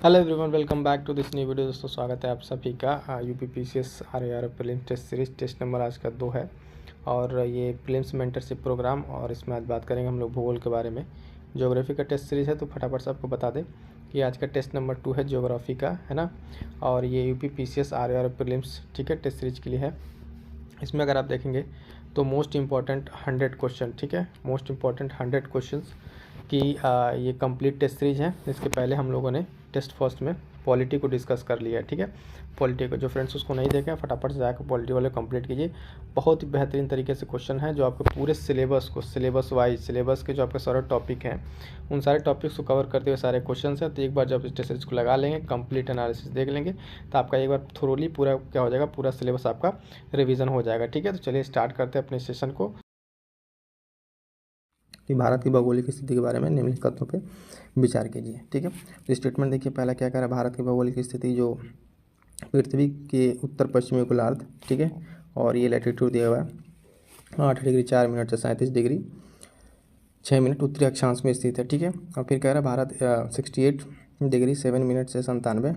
Hello everyone, welcome back to this new video. दोस्तों स्वागत है आप सभी का UP PCS R prelims test series. Test number आज का 2 है और ये प्रीलिम्स मेंटरशिप प्रोग्राम, और इसमें आज बात करेंगे हम लोग भूगोल के बारे में। ज्योग्राफी का टेस्ट सीरीज है, तो फटाफट से आपको बता दें कि आज का टेस्ट नंबर 2 है ज्योग्राफी का, है ना। और ये यूपी पीसीएस आर प्रीलिम्स, ठीक है, टेस्ट सीरीज के लिए है। इसमें अगर आप देखेंगे तो मोस्ट इम्पॉर्टेंट 100 क्वेश्चन, ठीक है, मोस्ट इम्पॉर्टेंट 100 क्वेश्चन की ये कंप्लीट टेस्ट सीरीज है। इसके पहले हम लोगों ने टेस्ट फर्स्ट में पॉलिटी को डिस्कस कर लिया है, ठीक है। पॉलिटी को जो फ्रेंड्स उसको नहीं देखे फटाफट से जाकर पॉलिटी वाले कंप्लीट कीजिए। बहुत ही बेहतरीन तरीके से क्वेश्चन है जो आपके पूरे सिलेबस को, सिलेबस वाइज, सिलेबस के जो आपके सारे टॉपिक हैं उन सारे टॉपिक्स को कवर करते हुए सारे क्वेश्चन हैं। तो एक बार जब इस टेस्ट सीरीज को लगा लेंगे, कंप्लीट एनालिसिस देख लेंगे, तो आपका एक बार थोरोली पूरा क्या हो जाएगा, पूरा सिलेबस आपका रिवीजन हो जाएगा, ठीक है। तो चलिए स्टार्ट करते हैं अपने सेशन को कि भारत की भौगोलिक स्थिति के बारे में निम्नलिखित तथ्यों पे विचार कीजिए, ठीक है। तो स्टेटमेंट देखिए, पहला क्या कह रहा है, भारत की भौगोलिक स्थिति जो पृथ्वी के उत्तर पश्चिमी गोलार्ध, ठीक है, और ये लैटिट्यूड दिया हुआ है 8 डिग्री 4 मिनट से 37 डिग्री 6 मिनट उत्तरी अक्षांश में स्थित है, ठीक है। और फिर कह रहा है भारत 68 डिग्री 7 मिनट से 97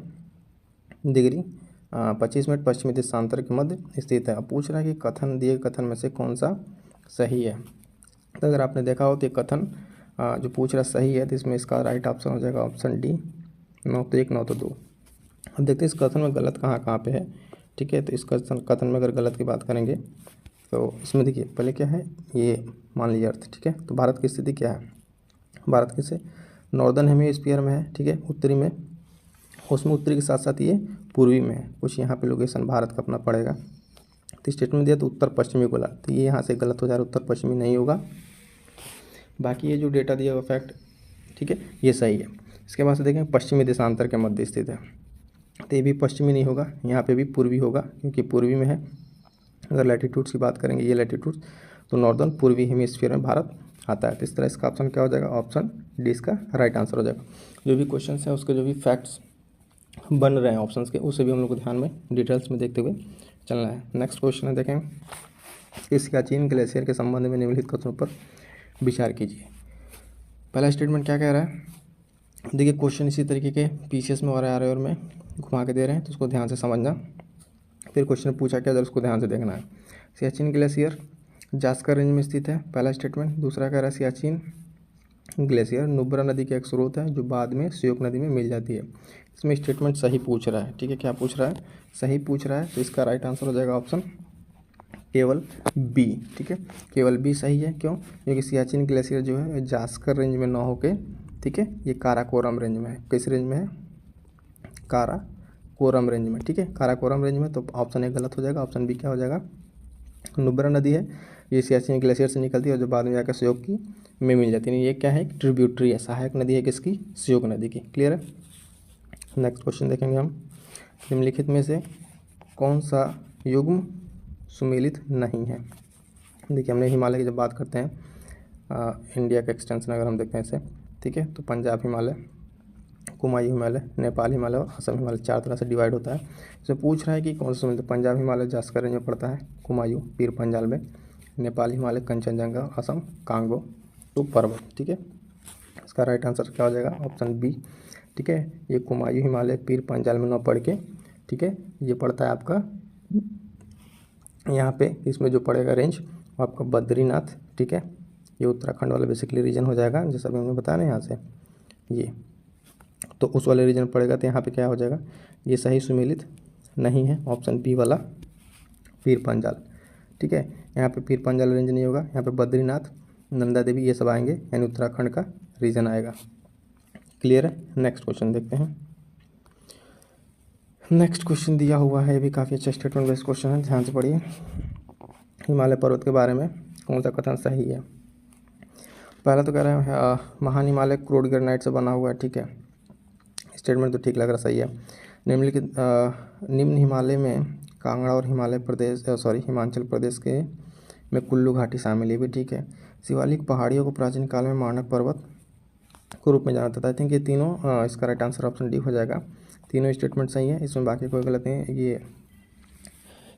डिग्री 25 मिनट पश्चिमी देशांतर के मध्य स्थित है। अब पूछ रहा है कि कथन दिए कथन में से कौन सा सही है। तो अगर आपने देखा हो तो ये कथन जो पूछ रहा सही है, तो इसमें इसका राइट ऑप्शन हो जाएगा ऑप्शन डी, 9 तो 1 9 तो 2। अब देखते हैं इस कथन में गलत कहाँ कहाँ पे है, ठीक है। तो इस कथन में अगर गलत की बात करेंगे तो इसमें देखिए पहले क्या है, ये मान लीजिए अर्थ, ठीक है। तो भारत की स्थिति क्या है, भारत कैसे नॉर्दर्न हेमिस्फीयर में है, ठीक है, उत्तरी में, उसमें उत्तरी के साथ साथ ये पूर्वी में है, कुछ यहाँ पे लोकेशन भारत का अपना पड़ेगा। तो स्टेटमेंट दिया तो उत्तर पश्चिमी गोलार्ध, तो ये यहाँ से गलत हो जा रहा है, उत्तर पश्चिमी नहीं होगा। बाकी ये जो डेटा दिया हुआ फैक्ट, ठीक है, ये सही है। इसके बाद से देखें पश्चिमी देशांतर के मध्य स्थित है, तो ये भी पश्चिमी नहीं होगा, यहाँ पे भी पूर्वी होगा क्योंकि पूर्वी में है। अगर लैटिट्यूड्स की बात करेंगे, ये लैटिट्यूड्स, तो नॉर्दर्न पूर्वी हेमिस्फीयर में भारत आता है। तो इस तरह इसका ऑप्शन क्या हो जाएगा, ऑप्शन डी इसका राइट आंसर हो जाएगा। जो भी क्वेश्चन है उसके जो भी फैक्ट्स बन रहे हैं ऑप्शंस के, उसे भी हम लोग को ध्यान में डिटेल्स में देखते हुए चलना है। नेक्स्ट क्वेश्चन है, देखें कि सियाचिन ग्लेशियर के संबंध में निम्नलिखित कथनों पर विचार कीजिए। पहला स्टेटमेंट क्या कह रहा है, देखिए क्वेश्चन इसी तरीके के पीसीएस में और आर में घुमा के दे रहे हैं, तो उसको ध्यान से समझना। फिर क्वेश्चन पूछा क्या, उसको ध्यान से देखना है। सियाचिन ग्लेशियर जास्कर रेंज में स्थित है, पहला स्टेटमेंट। दूसरा कह रहा है सियाचिन ग्लेशियर नुब्रा नदी का एक स्रोत है जो बाद में श्योक नदी में मिल जाती है। इसमें स्टेटमेंट सही पूछ रहा है, ठीक है, क्या पूछ रहा है, सही पूछ रहा है। तो इसका राइट आंसर हो जाएगा ऑप्शन केवल बी, ठीक है, केवल बी सही है। क्यों, क्योंकि सियाचिन ग्लेशियर जो है जास्कर रेंज में ना होके, ठीक है, ये काराकोरम रेंज में है। किस रेंज में है, काराकोरम रेंज में, ठीक है, काराकोरम रेंज में। तो ऑप्शन ए गलत हो जाएगा, ऑप्शन बी क्या हो जाएगा, नुब्रा नदी है, ये सियाचिन ग्लेशियर से निकलती है और जो बाद में जाकर श्योक की में मिल जाती है। ये क्या है, ट्रिब्यूटरी है, सहायक नदी है किसकी, श्योक नदी की। क्लियर है। नेक्स्ट क्वेश्चन देखेंगे हम, निम्नलिखित में से कौन सा युग्म सुमेलित नहीं है। देखिए हमने हिमालय की जब बात करते हैं, इंडिया का एक्सटेंशन अगर हम देखते हैं इसे, ठीक है, तो पंजाब हिमालय, कुमायूं हिमालय, नेपाल हिमालय और असम हिमालय 4 तरह से डिवाइड होता है। इसमें पूछ रहा है कि कौन सा सुमेलित, पंजाब हिमालय जास्कर रेंज में पड़ता है, कुमायूं पीर पंजाल में, नेपाल हिमालय कंचनजंगा, असम कांगो तो पर्वत, ठीक है। इसका राइट आंसर क्या हो जाएगा, ऑप्शन बी, ठीक है। ये कुमायूं हिमालय पीर पंजाल में न पढ़ के, ठीक है, ये पड़ता है आपका यहाँ पे, इसमें जो पड़ेगा रेंज आपका बद्रीनाथ, ठीक है, ये उत्तराखंड वाला बेसिकली रीजन हो जाएगा, जैसा भी हमने बताया ना यहाँ से, ये तो उस वाले रीजन पड़ेगा। तो यहाँ पे क्या हो जाएगा, ये सही सुमेलित नहीं है, ऑप्शन बी वाला पीर पंजाल, ठीक है। यहाँ पे पीर पंजाल रेंज नहीं होगा, यहाँ पे बद्रीनाथ, नंदा देवी ये सब आएंगे, यानी उत्तराखंड का रीजन आएगा। क्लियर है। नेक्स्ट क्वेश्चन देखते हैं। नेक्स्ट क्वेश्चन दिया हुआ है, ये भी काफ़ी अच्छा स्टेटमेंट बेस्ड क्वेश्चन है, ध्यान से पढ़िए। हिमालय पर्वत के बारे में कौन सा कथन सही है। पहला तो कह रहा है महान हिमालय क्रूड ग्रेनाइट से बना हुआ है, ठीक है, स्टेटमेंट तो ठीक लग रहा, सही है। निम्नलिखित निम्न हिमालय में कांगड़ा और हिमाचल प्रदेश के में कुल्लू घाटी शामिल है, भी ठीक है। शिवालिक पहाड़ियों को प्राचीन काल में मानक पर्वत के रूप में जाना जाता है। आई थिंक ये तीनों इसका राइट आंसर ऑप्शन डी हो जाएगा। तीनों स्टेटमेंट सही है, इसमें बाकी कोई गलत नहीं है। ये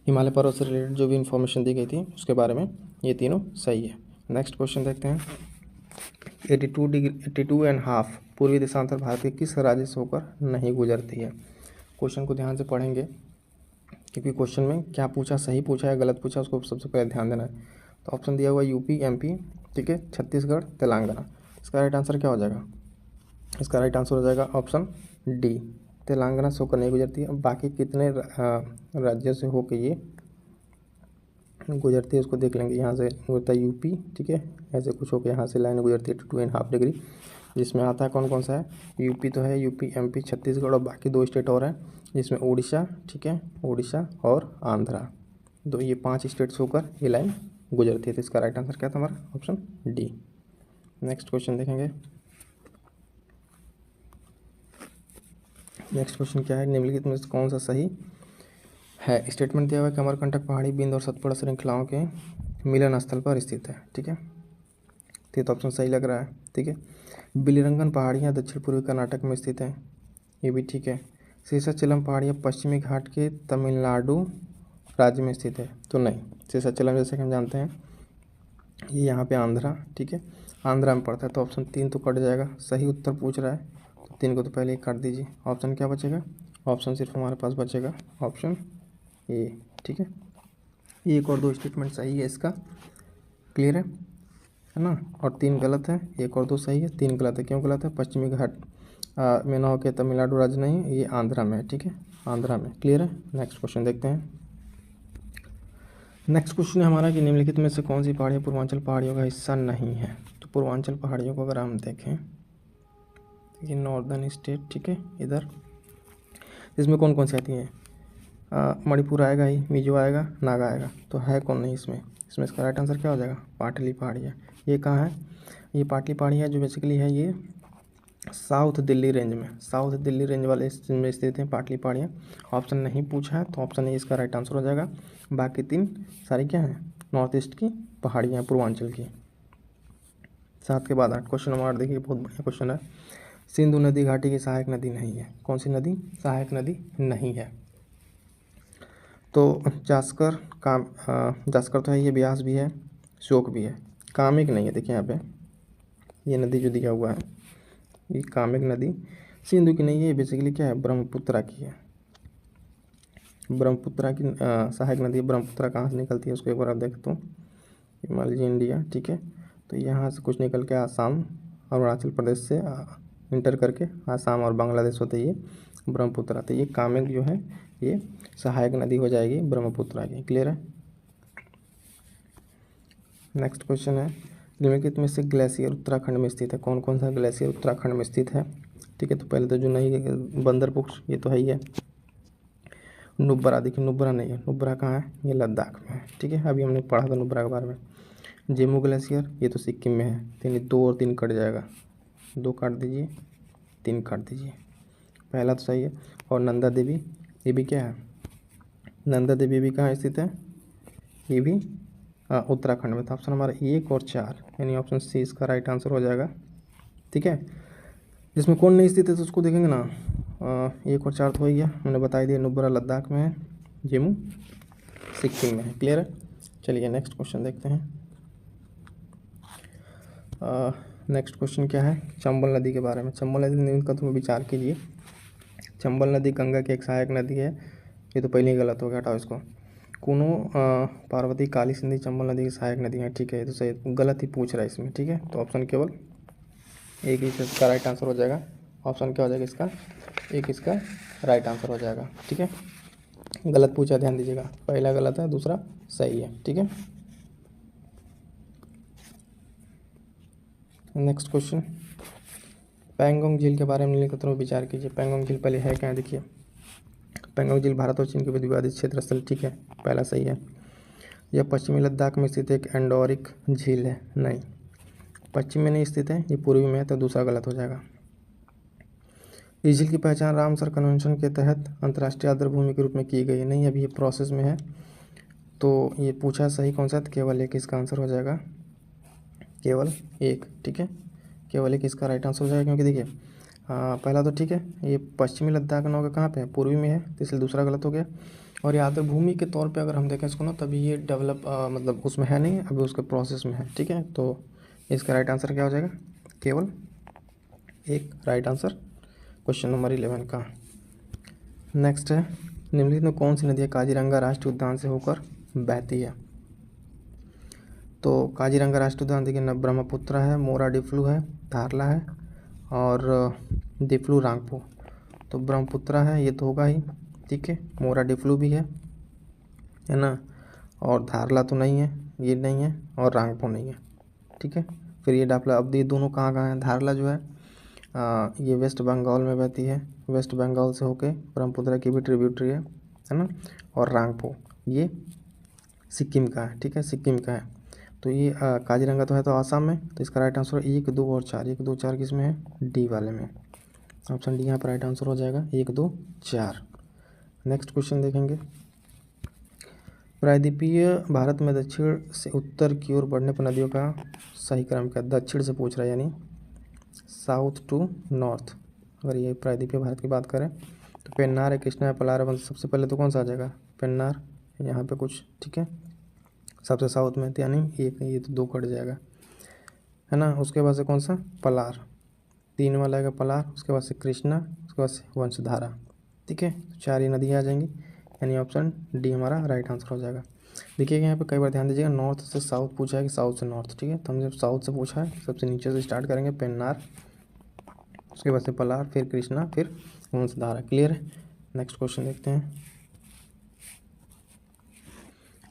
हिमालय पर्वत से रिलेटेड जो भी इन्फॉर्मेशन दी गई थी उसके बारे में ये तीनों सही है। नेक्स्ट क्वेश्चन देखते हैं। 82.5 पूर्वी देशांतर भारत के किस राज्य से होकर नहीं गुजरती है। क्वेश्चन को ध्यान से पढ़ेंगे क्योंकि क्वेश्चन में क्या पूछा, सही पूछा या गलत पूछा, उसको सबसे पहले ध्यान देना है। तो ऑप्शन दिया हुआ यूपी, एमपी, ठीक है, छत्तीसगढ़, तेलंगाना। इसका राइट आंसर क्या हो जाएगा? इसका राइट आंसर हो जाएगा ऑप्शन डी, तेलंगाना से होकर नहीं गुजरती है। बाकी कितने राज्यों से होकर ये गुजरती है उसको देख लेंगे। यहाँ से गुजरता है यूपी, ठीक है, ऐसे कुछ होकर यहाँ से लाइन गुजरती है 2.5 डिग्री, जिसमें आता है कौन कौन सा है? यूपी तो है, यूपी, एमपी, छत्तीसगढ़ और बाकी 2 स्टेट और हैं जिसमें उड़ीसा, ठीक है, उड़ीसा और आंध्रा, दो, ये 5 स्टेट्स होकर ये लाइन गुजरती है। तो इसका राइट आंसर क्या था हमारा? Option D. नेक्स्ट क्वेश्चन देखेंगे। नेक्स्ट क्वेश्चन क्या है? निम्नलिखित में से कौन सा सही है? स्टेटमेंट दिया हुआ है कि अमरकंटक पहाड़ी बिंद और सतपुड़ा श्रृंखलाओं के मिलन स्थल पर स्थित है, ठीक है, तो ऑप्शन सही लग रहा है, ठीक है। बिलिरंगन पहाड़ियाँ दक्षिण पूर्वी कर्नाटक में स्थित हैं, ये भी ठीक है। शेषाचलम पहाड़ियाँ पश्चिमी घाट के तमिलनाडु राज्य में स्थित है, तो नहीं। शेषाचलम जैसे कि हम जानते हैं ये यहाँ पे आंध्रा, ठीक है, आंध्रा में पड़ता है, तो ऑप्शन 3 तो कट जाएगा। सही उत्तर पूछ रहा है तो 3 को तो पहले ही काट दीजिए। ऑप्शन क्या बचेगा? ऑप्शन सिर्फ हमारे पास बचेगा ऑप्शन ए, ठीक है। 1 और 2 स्टेटमेंट सही है इसका, क्लियर है ना, और 3 गलत है। 1 और 2 सही है, 3 गलत है। क्यों गलत है? पश्चिमी घाट में ना होकर तमिलनाडु राज्य नहीं, ये आंध्रा में है, ठीक है, आंध्रा में, क्लियर है। नेक्स्ट क्वेश्चन देखते हैं। नेक्स्ट क्वेश्चन है हमारा कि निम्नलिखित में से कौन सी पहाड़ियाँ पूर्वांचल पहाड़ियों का हिस्सा नहीं है। तो पूर्वांचल पहाड़ियों को अगर हम देखें, ये नॉर्दर्न स्टेट, ठीक है, इधर इसमें कौन कौन सी आती हैं? मणिपुर आएगा ही, मिजो आएगा, नागा आएगा, तो है कौन नहीं इसमें? इसमें इसका राइट आंसर क्या हो जाएगा? पाटली पहाड़ियाँ। ये कहाँ है? ये पाटली पहाड़ियाँ जो बेसिकली है ये साउथ दिल्ली रेंज में, साउथ दिल्ली रेंज वाले में स्थित हैं पाटली पहाड़ियाँ। ऑप्शन नहीं पूछा है तो ऑप्शन ए इसका राइट आंसर हो जाएगा। बाकी 3 सारी क्या हैं? नॉर्थ ईस्ट की पहाड़ियाँ, पूर्वांचल की। 7 के बाद 8, क्वेश्चन नंबर 8 देखिए, बहुत बढ़िया क्वेश्चन है। सिंधु नदी घाटी की सहायक नदी नहीं है। कौन सी नदी सहायक नदी नहीं है? तो जास्कर जास्कर तो है, ये ब्यास भी है, शोक भी है, कामिक नहीं है। देखिए यहाँ पे ये नदी जो दिया हुआ है ये कामिक नदी सिंधु की नहीं है, ये बेसिकली क्या है? ब्रह्मपुत्रा की है, ब्रह्मपुत्रा की सहायक नदी। ब्रह्मपुत्रा कहाँ से निकलती है उसको एक बार आप देख तो, मान लीजिए इंडिया, ठीक है, तो यहाँ से कुछ निकल के आसाम, अरुणाचल प्रदेश से इंटर करके आसाम और बांग्लादेश होते ये ब्रह्मपुत्रा। तो ये कामेंग जो है ये सहायक नदी हो जाएगी ब्रह्मपुत्रा की, क्लियर है। नेक्स्ट क्वेश्चन है, निम्नलिखित में से ग्लेशियर उत्तराखंड में स्थित है। कौन कौन सा ग्लेशियर उत्तराखंड में स्थित है? ठीक है, तो पहले तो जो नहीं, बंदरपुर ये तो है ही है। नुब्रा, देखिए नुब्रा नहीं है, नुब्रा कहाँ है? ये लद्दाख में है, ठीक है, अभी हमने पढ़ा था नुब्रा के बारे में। जेमू ग्लेशियर ये तो सिक्किम में है, यानी 2 और 3 कट जाएगा, 2 काट दीजिए, 3 काट दीजिए, पहला तो सही है। और नंदा देवी ये भी क्या है? नंदा देवी भी कहाँ स्थित है? ये भी उत्तराखंड में। तो ऑप्शन हमारा 1 और 4 यानी ऑप्शन सी इसका राइट आंसर हो जाएगा, ठीक है। जिसमें कौन नहीं स्थित है तो उसको देखेंगे ना, 1 और 4 तो हो ही गया, हमने बता दिया। नुब्रा लद्दाख में है, जेमू सिक्किम में है, क्लियर है। चलिए नेक्स्ट क्वेश्चन देखते हैं। नेक्स्ट क्वेश्चन क्या है? चंबल नदी के बारे में। चंबल नदी निम्न कथनों में विचार कीजिए। चंबल नदी गंगा की एक सहायक नदी है, ये तो पहले ही गलत हो गया, हटाओ इसको। कूनो पार्वती काली सिंधी चंबल नदी की सहायक नदी है, ठीक है, ये तो सही, गलत ही पूछ रहा है इसमें, ठीक है। तो ऑप्शन केवल एक ही इसका राइट आंसर हो जाएगा। ऑप्शन क्या हो जाएगा इसका? एक इसका राइट आंसर हो जाएगा, ठीक है। गलत पूछा, ध्यान दीजिएगा, पहला गलत है, दूसरा सही है, ठीक है। नेक्स्ट क्वेश्चन, पैंगोंग झील के बारे में निम्नलिखित में विचार कीजिए। पैंगोंग झील पहले है क्या? देखिए, पैंगोंग झील भारत और चीन के बीच विवादित क्षेत्र स्थल, ठीक है, पहला सही है। यह पश्चिमी लद्दाख में स्थित एक एंडोरिक झील है, नहीं, पश्चिम में नहीं स्थित है, ये पूर्वी में है, तो दूसरा गलत हो जाएगा। इस झील की पहचान रामसर कन्वेंशन के तहत अंतर्राष्ट्रीय आर्द्रभूमि के रूप में की गई है, नहीं, अभी ये प्रोसेस में है। तो ये पूछा सही कौन सा? केवल एक इसका आंसर हो जाएगा, केवल एक, ठीक है, केवल एक इसका राइट आंसर हो जाएगा। क्योंकि देखिए पहला तो ठीक है, ये पश्चिमी लद्दाख में होगा, कहाँ पे है? पूर्वी में है, तो इसलिए दूसरा गलत हो गया। और ये आर्द्रभूमि के तौर पे अगर हम देखें इसको ना, तभी ये डेवलप मतलब उसमें है नहीं, अभी उसके प्रोसेस में है, ठीक है। तो इसका राइट आंसर क्या हो जाएगा, केवल एक राइट आंसर क्वेश्चन नंबर 11 का। नेक्स्ट है, निम्नलिखित में कौन सी नदियाँ काजीरंगा राष्ट्रीय उद्यान से होकर बहती है। तो काजीरंगा राष्ट्रीय उद्यान देखिए न, ब्रह्मपुत्र है, मोरा डिफ्लू है, धारला है और डिफ्लू रांगपो। तो ब्रह्मपुत्र है, ये तो होगा ही, ठीक है। मोरा डिफ्लू भी है ना, और धारला तो नहीं है, ये नहीं है, और रांगपो नहीं है, ठीक है। फिर ये डाफला, अब ये दोनों कहाँ कहाँ हैं, धारला जो है ये वेस्ट बंगाल में बहती है, वेस्ट बंगाल से होके ब्रह्मपुत्र की भी ट्रिब्यूटरी है ना। और रांगपो ये सिक्किम का है, ठीक है, सिक्किम का है। तो ये काजीरंगा तो है तो आसाम में, तो इसका राइट आंसर 1, 2 और 4, 1, 2, 4 किस में है, डी वाले में। ऑप्शन डी यहाँ पर राइट आंसर हो जाएगा, 1, 2, 4। नेक्स्ट क्वेश्चन देखेंगे, प्रायद्वीपीय भारत में दक्षिण से उत्तर की ओर बढ़ने पर नदियों का सही क्रम क्या, दक्षिण से पूछ रहा है यानी साउथ टू नॉर्थ। अगर ये प्रायद्वीपीय भारत की बात करें तो पेन्नार है, कृष्णा है, पलार है, सबसे पहले तो कौन सा आ जाएगा, पेन्नार यहाँ पे कुछ, ठीक है, सबसे साउथ में, तो यानी ये तो 2 कट जाएगा है ना। उसके बाद से कौन सा, पलार, 3 वाला आएगा पलार, उसके बाद से कृष्णा, उसके बाद से वंशधारा, ठीक है। 4 ही नदियाँ आ जाएंगी, यानी ऑप्शन डी हमारा राइट आंसर हो जाएगा। देखिएगा यहाँ पे कई बार ध्यान दीजिएगा, नॉर्थ से साउथ पूछा है कि साउथ से नॉर्थ, ठीक है। तो हमने साउथ से पूछा है, सबसे नीचे से स्टार्ट करेंगे, पेन्नार, उसके बाद से पलार, फिर कृष्णा, फिर वंशधारा। क्लियर है। नेक्स्ट क्वेश्चन देखते हैं,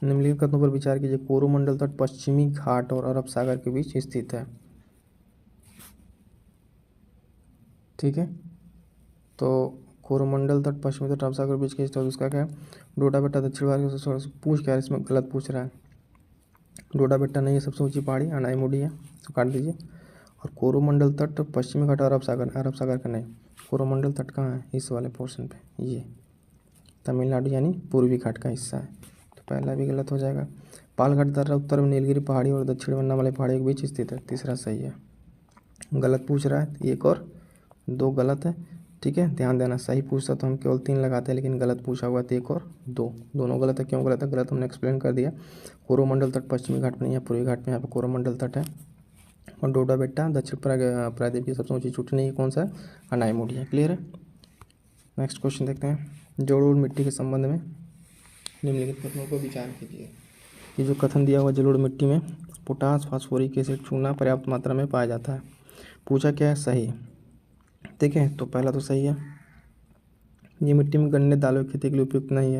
निम्नलिखित कथनों पर विचार कीजिए, कोरोमंडल तट पश्चिमी घाट और अरब सागर के बीच स्थित है, ठीक है। तो कोरोमंडल तट पश्चिमी तट अरब सागर के बीच के स्थित, उसका क्या है, डोडा बेट्टा दक्षिण भारत के, पूछ क्या है इसमें, गलत पूछ रहा है। डोडा बेट्टा नहीं है, सबसे ऊंची पहाड़ी अनाईमुडी है, तो काट दीजिए। और कोरोमंडल तट पश्चिमी घाट अरब सागर का नहीं, कोरोमंडल तट कहाँ है, इस वाले पोर्शन पे, ये तमिलनाडु यानी पूर्वी घाट का हिस्सा है, तो पहला भी गलत हो जाएगा। पालघाट दर्रा उत्तर में नीलगिरी पहाड़ी और दक्षिण में अन्नामलई पहाड़ी के बीच स्थित है, तीसरा सही है। गलत पूछ रहा है, 1 और 2 गलत है, ठीक है, ध्यान देना। सही पूछता तो हम केवल 3 लगाते हैं, लेकिन गलत पूछा हुआ तो 1 और 2 दोनों गलत है। क्यों गलत है, गलत हमने एक्सप्लेन कर दिया। कोरोमंडल तट पश्चिमी घाट में नहीं है, पूर्वी घाट में, यहाँ पे कोरोमंडल तट है। और डोडा बेट्टा दक्षिण प्रायद्वीप की सबसे ऊंची चोटी नहीं है, कौन सा है, अनाईमुडी है। क्लियर है। नेक्स्ट क्वेश्चन देखते हैं, जलोढ़ मिट्टी के संबंध में निम्नलिखित कथनों पर विचार कीजिए। ये जो कथन दिया हुआ, जलोढ़ मिट्टी में पोटास फास्फोरिक एसिड चूना पर्याप्त मात्रा में पाया जाता है, पूछा क्या है, सही, ठीक है। तो पहला तो सही है, ये मिट्टी में गन्ने दालों की खेती के लिए उपयुक्त नहीं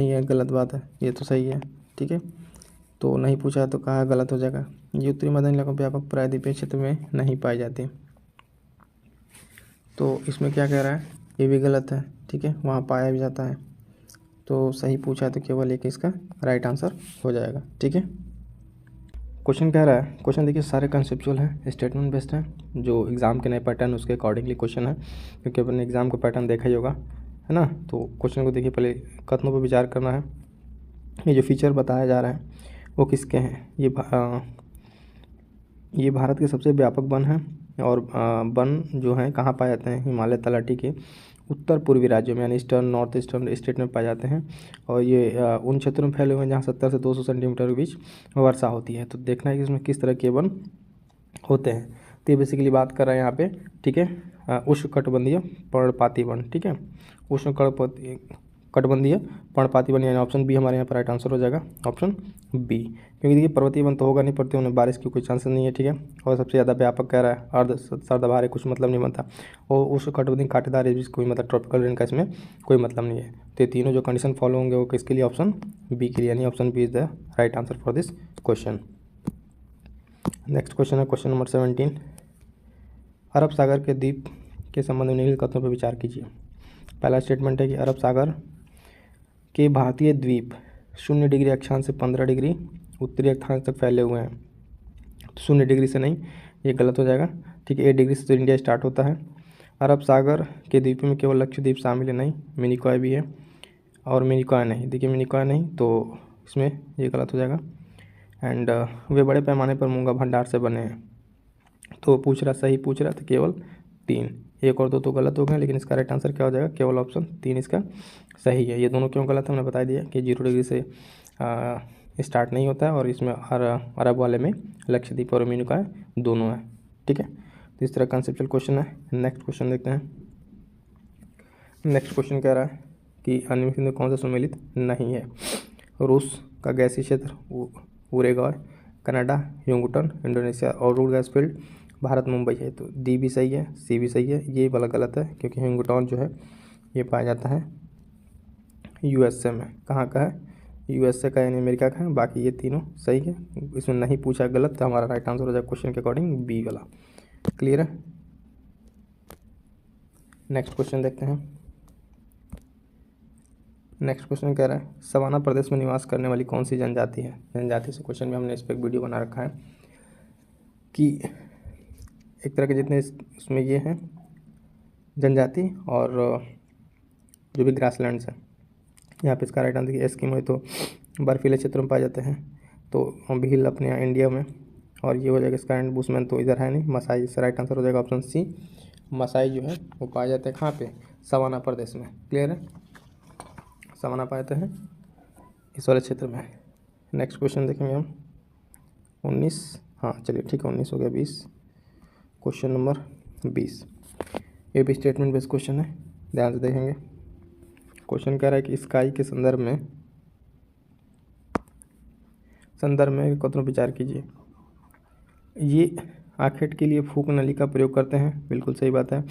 है, गलत बात है, ये तो सही है, ठीक है। तो नहीं पूछा है तो कहा गलत हो जाएगा। ये उत्तरी मैदानी इलाकों व्यापक प्रायद्वीपीय क्षेत्र में नहीं पाई जाती, तो इसमें क्या कह रहा है, ये भी गलत है, ठीक है, वहाँ पाया भी जाता है। तो सही पूछा है तो केवल एक इसका राइट आंसर हो जाएगा, ठीक है। क्वेश्चन कह रहा है, क्वेश्चन देखिए सारे कंसेप्चुअल हैं, स्टेटमेंट बेस्ड हैं, जो एग्ज़ाम के नए पैटर्न उसके अकॉर्डिंगली क्वेश्चन है, क्योंकि अपने एग्ज़ाम का पैटर्न देखा ही होगा, है ना। तो क्वेश्चन को देखिए, पहले कथनों पर विचार करना है। ये जो फीचर बताया जा रहा है वो किसके हैं, ये भारत के सबसे व्यापक वन हैं, और वन जो हैं कहाँ पाए जाते हैं, हिमालय तलहटी के उत्तर पूर्वी राज्यों में, यानी ईस्टर्न नॉर्थ ईस्टर्न स्टेट में पाए जाते हैं। और ये उन क्षेत्रों में फैले हुए हैं जहाँ 70 से 200 सेंटीमीटर के बीच वर्षा होती है। तो देखना है कि इसमें किस तरह के वन होते हैं। तो ये बेसिकली बात कर रहे हैं यहाँ पे, ठीक है, उष्णकटिबंधीय पर्णपाती वन, ठीक है, उष्णकटिबंधीय पर्णपाती वन, यानी ऑप्शन बी हमारे यहाँ पर राइट आंसर हो जाएगा, ऑप्शन बी। क्योंकि देखिए पर्वतीय वन तो होगा नहीं, पर्वतीय वन बारिश की कोई चांसेस नहीं है, ठीक है। और सबसे ज़्यादा व्यापक कह रहा है, अर्ध सर्दभार है, कुछ मतलब नहीं बनता। और उष्णकटिबंधीय कांटेदार इस कोई मतलब ट्रॉपिकल रेन का इसमें कोई मतलब नहीं है। तो ये तीनों जो कंडीशन फॉलो होंगे वो किसके लिए, ऑप्शन बी के लिए, यानी option B is the right answer for this question. Next question है क्वेश्चन नंबर 17, अरब सागर के द्वीप के संबंध में निम्नलिखित कथनों पर विचार कीजिए। पहला स्टेटमेंट है कि अरब सागर के भारतीय द्वीप 0 डिग्री अक्षांश से 15 डिग्री उत्तरी अक्षांश तक फैले हुए हैं। तो 0 डिग्री से नहीं, ये गलत हो जाएगा, ठीक है। 8 डिग्री से तो इंडिया स्टार्ट होता है। अरब सागर के द्वीपों में केवल लक्षद्वीप शामिल है, नहीं, मिनिकॉय भी है, और मिनिकॉय नहीं, देखिए मिनिकॉय नहीं, तो इसमें ये गलत हो जाएगा। एंड वे बड़े पैमाने पर मूंगा भंडार से बने हैं। तो सही पूछ रहा तो केवल 3, 1 और 2 तो गलत हो गए, लेकिन इसका राइट आंसर क्या हो जाएगा, केवल ऑप्शन 3 इसका सही है। ये दोनों क्यों गलत है हमने बता दिया कि 0 डिग्री से स्टार्ट नहीं होता है, और इसमें अरब वाले में लक्षद्वीप और ओमिनी का दोनों है। ठीक है, तो इस तरह कंसेप्चुअल क्वेश्चन है। नेक्स्ट क्वेश्चन देखते हैं। नेक्स्ट क्वेश्चन कह रहा है कि निम्नलिखित में कौन सा सम्मिलित नहीं है? रूस का गैसीय क्षेत्र उरेगॉय, कनाडा ह्यूंगटन, इंडोनेशिया और रूड गैस फील्ड, भारत मुंबई है। तो डी भी सही है, सी भी सही है, ये वाला गलत है, क्योंकि ह्यूंगटन जो है ये पाया जाता है यूएसए में। कहाँ का है? यूएसए का, यानी अमेरिका का है। बाकी ये तीनों सही है, इसमें नहीं पूछा गलत, तो हमारा राइट आंसर हो जाएगा क्वेश्चन के अकॉर्डिंग बी वाला। क्लियर है? नेक्स्ट क्वेश्चन देखते हैं। नेक्स्ट क्वेश्चन कह रहा है सवाना प्रदेश में निवास करने वाली कौन सी जनजाति है? जनजाति से क्वेश्चन में हमने इस पर एक वीडियो बना रखा है कि एक तरह के जितने इसमें ये हैं जनजाति और जो भी ग्रासलैंड्स हैं, यहाँ पे इसका राइट आंसर देखिए एस्किमो, तो बर्फीले क्षेत्रों में पाए जाते हैं। तो भील अपने यहाँ इंडिया में, और ये हो जाएगा इसका एंड बुशमैन तो इधर है नहीं, मसाई। इसका राइट आंसर हो जाएगा ऑप्शन सी, मसाई जो है वो पाए जाते हैं कहाँ पे? सवाना प्रदेश में। क्लियर है? सवाना पाए जाते हैं इस वाले क्षेत्र में। नेक्स्ट क्वेश्चन देखेंगे हम 19, हाँ चलिए ठीक है 19 हो गया, 20। क्वेश्चन नंबर 20 ये भी स्टेटमेंट बेस्ड क्वेश्चन है, ध्यान से देखेंगे। क्वेश्चन कह रहा है कि स्काई के संदर्भ में कथनों विचार कीजिए। ये आखेट के लिए फूक नली का प्रयोग करते हैं, बिल्कुल सही बात है।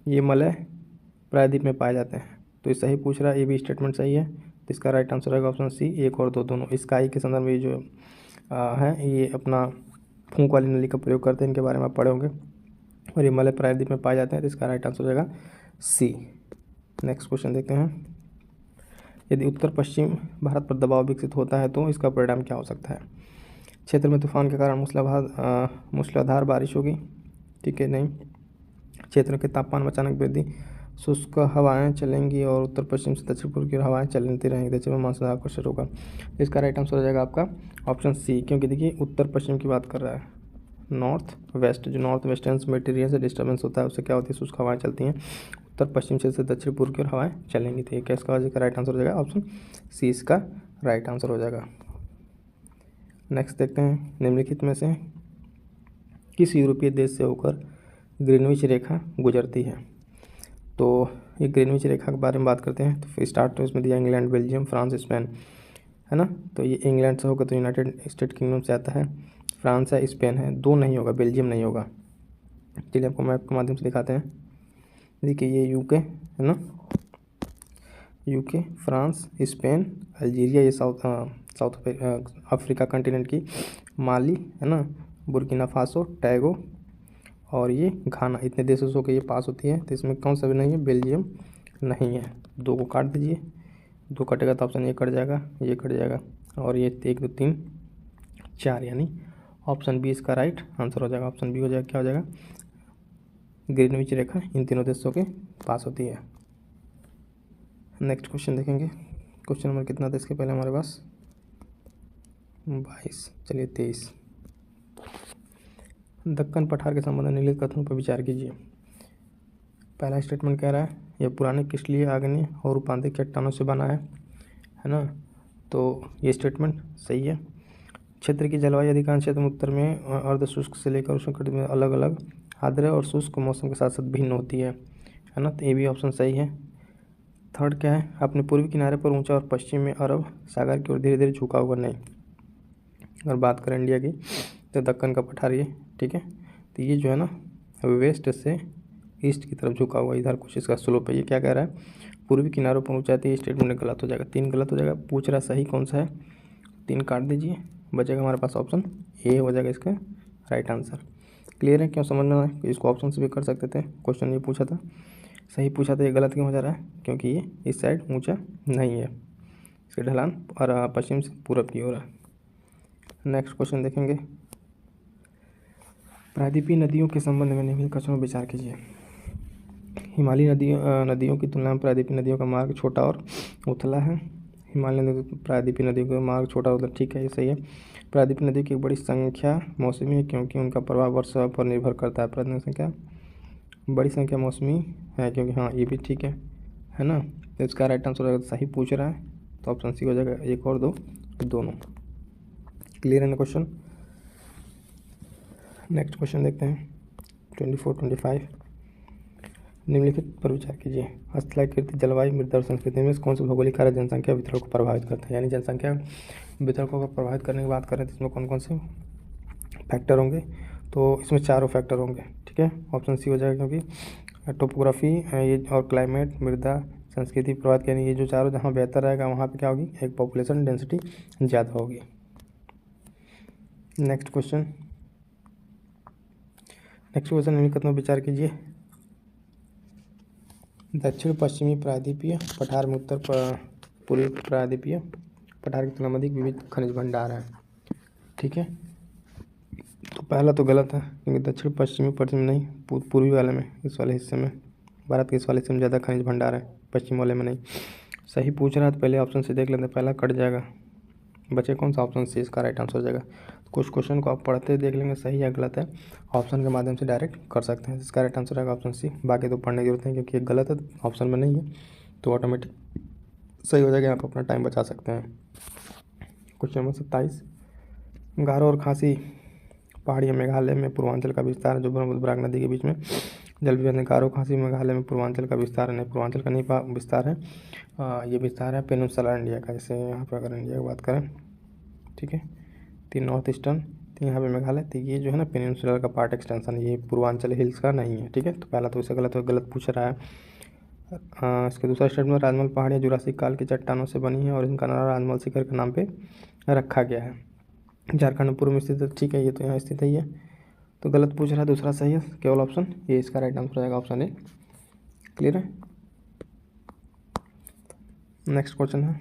ये मलय प्रायद्वीप में पाए जाते हैं, तो ये सही पूछ रहा है, ये भी स्टेटमेंट सही है। तो इसका राइट आंसर रहेगा ऑप्शन सी, 1 और 2 दोनों। स्काई के संदर्भ में जो है ये अपना फूंक वाली नली का प्रयोग करते हैं, इनके बारे में आप पढ़े होंगे, और ये मलय प्रायद्वीप में पाए जाते हैं, तो इसका राइट आंसर हो जाएगा सी। नेक्स्ट क्वेश्चन देखते हैं। यदि उत्तर पश्चिम भारत पर दबाव विकसित होता है तो इसका परिणाम क्या हो सकता है? क्षेत्र में तूफान के कारण मूसलाधार बारिश होगी। ठीक है, नहीं। क्षेत्र के तापमान में अचानक वृद्धि, शुष्क हवाएं चलेंगी और उत्तर पश्चिम से दक्षिण पूर्व की हवाएं चलती रहेंगी, दक्षिण में मानसून आकर्षण होगा। इसका राइट आंसर हो जाएगा आपका ऑप्शन सी, क्योंकि देखिए उत्तर पश्चिम की बात कर रहा है। नॉर्थ वेस्ट, जो नॉर्थ वेस्टर्न मेटीरियल से डिस्टर्बेंस होता है उससे क्या होती है? शुष्क हवाएं चलती हैं, उत्तर पश्चिम से दक्षिण पूर्व की ओर हवाएं चलेंगी। तो क्या इसका राइट आंसर हो जाएगा ऑप्शन सी, इसका राइट आंसर हो जाएगा। नेक्स्ट देखते हैं, निम्नलिखित में से किस यूरोपीय देश से होकर ग्रीनविच रेखा गुजरती है? तो ये ग्रीनविच रेखा के बारे में बात करते हैं। तो फिर स्टार्ट तो इसमें दिया इंग्लैंड, बेल्जियम, फ्रांस, स्पेन, है ना। तो ये इंग्लैंड से होगा तो यूनाइटेड स्टेट किंगडम से आता है, फ्रांस है, स्पेन है, दो नहीं होगा, बेल्जियम नहीं होगा। चलिए आपको मैप के माध्यम से दिखाते हैं। देखिए ये यूके है ना, यूके, फ्रांस, स्पेन, अल्जीरिया, ये साउथ अफ्रीका कंटिनेंट की, माली है ना, बुर्किना फासो, टैगो और ये घाना, इतने देशों के ये पास होती है। तो इसमें कौन सा भी नहीं है? बेल्जियम नहीं है। 2 को काट दीजिए, 2 कटेगा तो ऑप्शन ये कट जाएगा, ये कट जाएगा, और ये 1 2 3 4, यानी ऑप्शन बी इसका राइट आंसर हो जाएगा। ऑप्शन बी हो जाएगा, क्या हो जाएगा? ग्रीनविच रेखा इन तीनों देशों के पास होती है। नेक्स्ट क्वेश्चन देखेंगे। क्वेश्चन नंबर कितना था इसके पहले हमारे पास? 22, चलिए 23। दक्कन पठार के संबंध में निम्नलिखित कथनों पर विचार कीजिए। पहला स्टेटमेंट कह रहा है यह पुराने क्रिस्टलीय आग्नेय और रूपांतरित चट्टानों से बना है ना। तो ये स्टेटमेंट सही है। क्षेत्र की जलवायु अधिकांश क्षेत्र में उत्तर में अर्ध शुष्क से लेकर उष्णकटिबंधीय में अलग अलग आर्द्र और शुष्क मौसम के साथ साथ भिन्न होती है ना। तो ये भी ऑप्शन सही है। थर्ड क्या है? अपने पूर्वी किनारे पर ऊंचा और पश्चिम में अरब सागर की ओर धीरे धीरे झुका हुआ नहीं। अगर बात करें इंडिया की तो दक्कन का पठार ये, ठीक है, तो ये जो है ना वेस्ट से ईस्ट की तरफ झुका हुआ, इधर कुछ इसका स्लोप है। ये क्या कह रहा है? पूर्वी किनारों पर ऊंचाई, है। स्टेटमेंट गलत हो जाएगा, 3 गलत हो जाएगा। पूछ रहा सही कौन सा है? 3 काट दीजिए, बचेगा हमारे पास ऑप्शन ए हो जाएगा इसका राइट आंसर। क्लियर है? क्यों समझ में आया? इसको ऑप्शन से भी कर सकते थे। क्वेश्चन ये पूछा था, सही पूछा था, ये गलत क्यों हो जा रहा है? क्योंकि ये इस साइड ऊंचा नहीं है, इसके ढलान और पश्चिम से पूरब की ओर है। नेक्स्ट क्वेश्चन देखेंगे। प्रायद्वीपीय नदियों के संबंध में निम्नलिखित कथनों पर विचार कीजिए। हिमालयी नदियों की तुलना में प्रायद्वीपीय नदियों का मार्ग छोटा और उथला है। हिमालय प्रायद्वीपीय नदियों का मार्ग छोटा और उथला, ठीक है, ये सही है। प्रायद्वीपीय नदियों की एक बड़ी संख्या मौसमी है क्योंकि उनका प्रभाव वर्षा पर निर्भर करता है। प्रायद्वीपीय संख्या बड़ी संख्या मौसमी है क्योंकि, हाँ ये भी ठीक है ना। तो इसका राइट आंसर सही पूछ रहा है, तो ऑप्शन सी हो जाएगा, 1 और 2 दोनों। क्लियर है ना क्वेश्चन। नेक्स्ट क्वेश्चन देखते हैं 24-25। निम्नलिखित पर विचार कीजिए। स्थलाकृति जलवायु मृदा और संस्कृति में कौन से भौगोलिक कारक जनसंख्या वितरण को प्रभावित करते हैं। यानी जनसंख्या वितरण को प्रभावित करने की बात करें तो इसमें कौन कौन से फैक्टर होंगे, तो इसमें चारों फैक्टर होंगे। ठीक है, ऑप्शन सी हो जाएगा, क्योंकि टोपोग्राफी ये और क्लाइमेट, मृदा, संस्कृति प्रभावित, यानी ये जो चारों जहाँ बेहतर रहेगा वहाँ पे क्या होगी, एक पॉपुलेशन डेंसिटी ज़्यादा होगी। नेक्स्ट क्वेश्चन निम्नलिखित में विचार कीजिए। दक्षिण पश्चिमी प्रायद्वीपीय पठार में उत्तर पूर्वी प्रायद्वीपीय पठार की तुलना में अधिक विविध खनिज भंडार है। ठीक है, तो पहला तो गलत है, क्योंकि दक्षिण पश्चिमी नहीं, पूर्वी वाले में, इस वाले हिस्से में, भारत के इस वाले हिस्से में ज़्यादा खनिज भंडार है, पश्चिम वाले में नहीं। सही पूछ रहा है तो पहले ऑप्शन से देख लेते हैं, पहला कट जाएगा, बचे कौन सा, ऑप्शन सी इसका राइट आंसर हो जाएगा। कुछ क्वेश्चन को आप पढ़ते देख लेंगे सही या गलत है, ऑप्शन के माध्यम से डायरेक्ट कर सकते हैं। इसका राइट आंसर रहेगा ऑप्शन सी। बाकी तो पढ़ने की जरूरत है, क्योंकि ये गलत है, ऑप्शन में नहीं है, तो ऑटोमेटिक सही हो जाएगा। आप अपना टाइम बचा सकते हैं। Question number 27। गारो और खासी पहाड़ियाँ मेघालय में पूर्वांचल का विस्तार है, जो ब्रह्मपुत्र नदी के बीच में जल विवाद। गारो खासी मेघालय में पूर्वांचल का विस्तार है, नहीं पूर्वांचल का नहीं विस्तार है, ये विस्तार है पेनिनसुला इंडिया का। जैसे यहाँ पर अगर इंडिया की बात करें, ठीक है, तीन नॉर्थ ईस्टर्न, तो यहाँ पे मेघालय, तो ये जो है ना पेनिनसुला का पार्ट एक्सटेंशन, ये पूर्वांचल हिल्स का नहीं है। ठीक है, तो पहला तो इसे गलत पूछ रहा है। इसके दूसरा स्टेटमेंट, राजमहल पहाड़ियाँ जुरासिक काल की चट्टानों से बनी हैं और इनका नाम राजमहल शिखर के नाम पे रखा गया है। झारखंड पूर्व में स्थित है। ठीक है, ये तो यहाँ स्थित है, ये तो गलत पूछ रहा है, दूसरा सही है, केवल ऑप्शन ये इसका राइट आंसर हो जाएगा, ऑप्शन ए। क्लियर है। नेक्स्ट क्वेश्चन है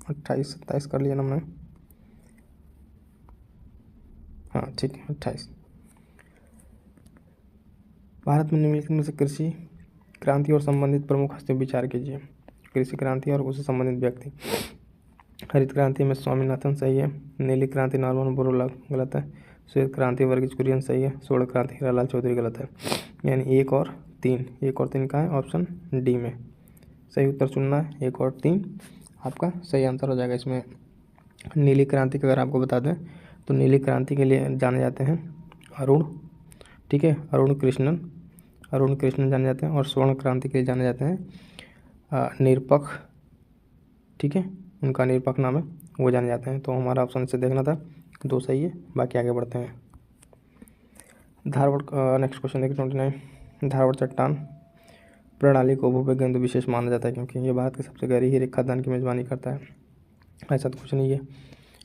28-27 कर लिया ना हमने, हाँ ठीक है 28। भारत में निम्नलिखित में से कृषि क्रांति और संबंधित प्रमुख हस्ती विचार कीजिए। कृषि क्रांति और उससे संबंधित व्यक्ति। हरित क्रांति में स्वामीनाथन सही है। नीली क्रांति नॉर्मन बोरलॉग गलत है। श्वेत क्रांति वर्गीज कुरियन सही है। स्वर्ण क्रांति हीरालाल चौधरी गलत है। यानी 1 और 3 का है ऑप्शन डी में सही उत्तर चुनना है। 1 और 3 आपका सही आंसर हो जाएगा। इसमें नीली क्रांति का अगर आपको बता दें तो नीली क्रांति के लिए जाने जाते हैं अरुण, ठीक है, अरुण कृष्णन जाने जाते हैं। और स्वर्ण क्रांति के लिए जाने जाते हैं निरपक्ष, ठीक है, उनका निरपक्ष नाम है, वो जाने जाते हैं। तो हमारा ऑप्शन से देखना था, 2 सही है। बाकी आगे बढ़ते हैं। धारवाड़, नेक्स्ट क्वेश्चन देखिए 29। धारवाड़ चट्टान प्रणाली को भूविज्ञान विशेष माना जाता है, क्योंकि ये भारत के सबसे गहरी हीरे खदान की मेजबानी करता है। ऐसा तो कुछ नहीं है,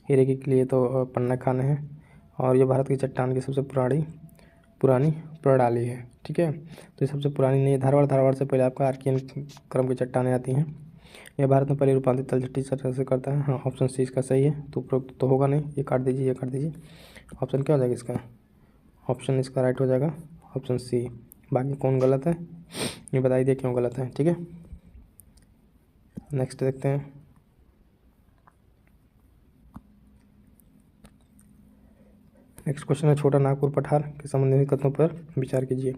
हीरे के लिए तो पन्ना खाने हैं, और ये भारत की चट्टान की सबसे पुरानी प्रणाली है। ठीक है, तो ये सबसे पुरानी नहीं है। धारवाड़ से पहले आपका आर्कियन क्रम की चट्टानें आती हैं। यह भारत में पहले रूपांतरित तलछटी सतह से करता है। हाँ, ऑप्शन सी इसका सही है। तो उपरोक्त तो होगा नहीं, ये काट दीजिए। ऑप्शन क्या हो जाएगा इसका, ऑप्शन इसका राइट हो जाएगा, ऑप्शन सी। बाकी कौन गलत है ये बता दिए क्यों गलत है। ठीक है, नेक्स्ट देखते हैं। नेक्स्ट क्वेश्चन है छोटा नागपुर पठार के संबंधित कथनों पर विचार कीजिए।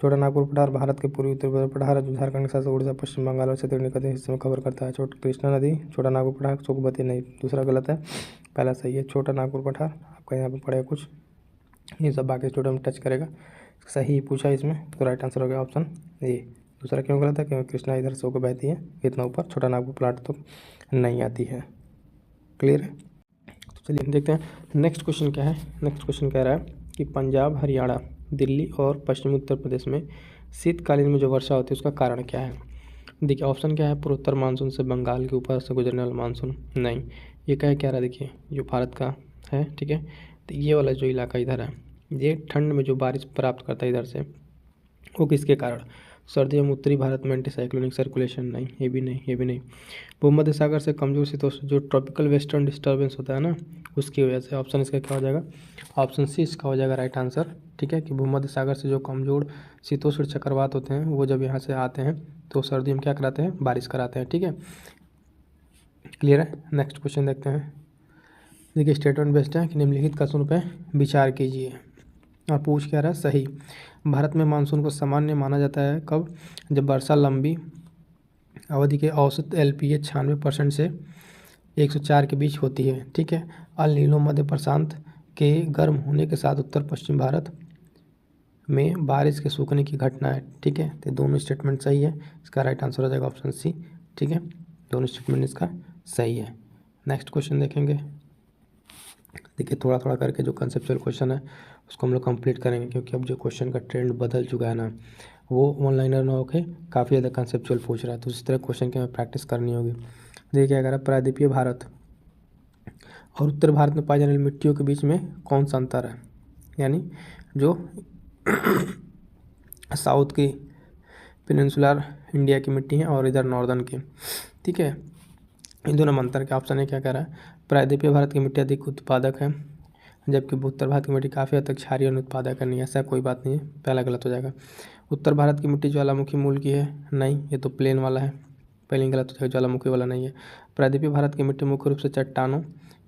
छोटा नागपुर पठार भारत के पूर्वी उत्तर पठार है, जो झारखंड के साथ उड़ीसा, पश्चिम बंगाल और क्षेत्रीय निकट हिस्से में कवर करता है। कृष्णा नदी छोटा नागपुर पठार, सोगबती नहीं, दूसरा गलत है, पहला सही है। छोटा नागपुर पठार आपका यहाँ पे पड़ेगा कुछ, ये सब बाकी स्टूडेंट में टच करेगा। सही पूछा इसमें, तो राइट आंसर हो गया ऑप्शन ए। दूसरा क्यों गलत है, क्योंकि कृष्णा इधर से होकर बहती है इतना ऊपर, छोटा नागपुर प्लाट तो नहीं आती है। क्लियर है, तो चलिए देखते हैं नेक्स्ट क्वेश्चन क्या है। नेक्स्ट क्वेश्चन कह रहा है कि पंजाब, हरियाणा, दिल्ली और पश्चिमी उत्तर प्रदेश में शीतकालीन में जो वर्षा होती है उसका कारण क्या है। देखिए ऑप्शन क्या है, पूर्वोत्तर मानसून से बंगाल के ऊपर से गुजरने वाला मानसून, नहीं। ये क्या है, देखिए जो भारत का है, ठीक है, तो ये वाला जो इलाका इधर है, ये ठंड में जो बारिश प्राप्त करता है इधर से, वो किसके कारण, सर्दियों में उत्तरी भारत में एंटी साइक्लोनिक सर्कुलेशन, नहीं, ये भी नहीं। भूमध्य सागर से कमजोर शीतोष्ण जो ट्रॉपिकल वेस्टर्न डिस्टर्बेंस होता है ना, उसकी वजह से। ऑप्शन इसका क्या हो जाएगा, ऑप्शन सी इसका हो जाएगा राइट आंसर। ठीक है, कि भूमध्य सागर से जो कमजोर शीतोष्ण चक्रवात होते हैं वो जब यहाँ से आते हैं तो सर्दियों में क्या कराते हैं, बारिश कराते हैं। ठीक है, क्लियर है। नेक्स्ट क्वेश्चन देखते हैं। देखिए स्टेटमेंट बेस्ड है कि निम्नलिखित कथनों पर विचार कीजिए, और पूछ क्या रहा है, सही। भारत में मानसून को सामान्य माना जाता है कब, जब वर्षा लंबी अवधि के औसत LPH 96% से 104 के बीच होती है, ठीक है। अल नीनो मध्य प्रशांत के गर्म होने के साथ उत्तर पश्चिम भारत में बारिश के सूखने की घटना है, ठीक है। तो दोनों स्टेटमेंट सही है, इसका राइट आंसर हो जाएगा ऑप्शन सी, ठीक है। दोनों स्टेटमेंट इसका सही है। नेक्स्ट क्वेश्चन देखेंगे। देखिए थोड़ा थोड़ा करके जो कंसेप्चुअल क्वेश्चन है उसको हम लोग कंप्लीट करेंगे, क्योंकि अब जो क्वेश्चन का ट्रेंड बदल चुका है ना, वो ऑनलाइनर ना होके काफ़ी ज़्यादा कंसेप्चुअल पूछ रहा है, तो इस तरह क्वेश्चन की हमें प्रैक्टिस करनी होगी। देखिए क्या कह रहा है, प्रायद्वीपीय भारत और उत्तर भारत में पाई जाने वाली मिट्टियों के बीच में कौन सा अंतर है, यानी जो साउथ की पेनिनसुलर इंडिया की मिट्टी है और इधर नॉर्दर्न की, ठीक है। इन दोनों में अंतर के ऑप्शन है, क्या कह रहा है, प्रायद्वीपीय भारत की मिट्टी अधिक उत्पादक है, जबकि उत्तर भारत की मिट्टी काफ़ी हद तक क्षारीय और उत्पादक है। नहीं, ऐसा कोई बात नहीं है, पहला गलत हो जाएगा। उत्तर भारत की मिट्टी ज्वालामुखी मूल की है, नहीं, ये तो प्लेन वाला है, पहले गलत हो जाएगा, ज्वालामुखी वाला नहीं है। प्रायद्वीपीय भारत की मिट्टी मुख्य रूप से चट्टानों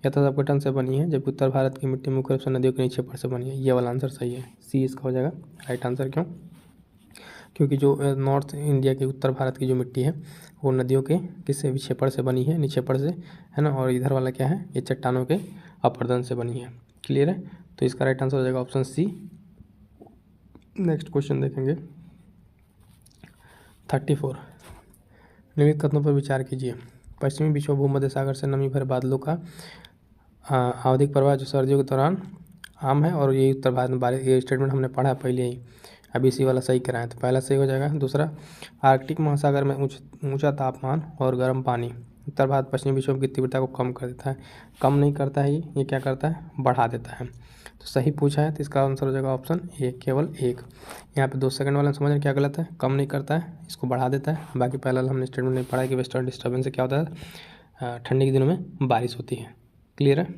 यथा अपघटन से बनी है, जबकि उत्तर भारत की मिट्टी मुख्य रूप से नदियों के नीचे पर से बनी है। ये वाला आंसर सही है, सी इसका हो जाएगा राइट आंसर। क्यों? क्योंकि जो नॉर्थ इंडिया की, उत्तर भारत की जो मिट्टी है वो नदियों के किससे, विक्षेपण से बनी है, निक्षेपण से, है ना। और इधर वाला क्या है, ये चट्टानों के अपरदन से बनी है। क्लियर है, तो इसका राइट आंसर हो जाएगा ऑप्शन सी। नेक्स्ट क्वेश्चन देखेंगे 34। निम्नलिखित कथनों पर विचार कीजिए। पश्चिमी विश्व भूमध्य सागर से नमी भरे बादलों का आवधिक प्रवाह जो सर्दियों के दौरान आम है, और यही उत्तर भारत में बारिश, ये स्टेटमेंट हमने पढ़ा पहले ही, अभी इसी वाला सही कराएं, तो पहला सही हो जाएगा। दूसरा, आर्कटिक महासागर में ऊंचा तापमान और गर्म पानी उत्तर भारत पश्चिमी विक्षोभ की तीव्रता को कम कर देता है। कम नहीं करता है, ये क्या करता है, बढ़ा देता है। तो सही पूछा है, तो इसका आंसर हो जाएगा ऑप्शन ए, केवल एक। यहाँ पे 2 सेकंड वाला समझ रहे क्या गलत है, कम नहीं करता है, इसको बढ़ा देता है। बाकी पहला हमने स्टेटमेंट नहीं पढ़ा है कि वेस्टर्न डिस्टर्बेंस से क्या होता है, ठंडी के दिनों में बारिश होती है। क्लियर है।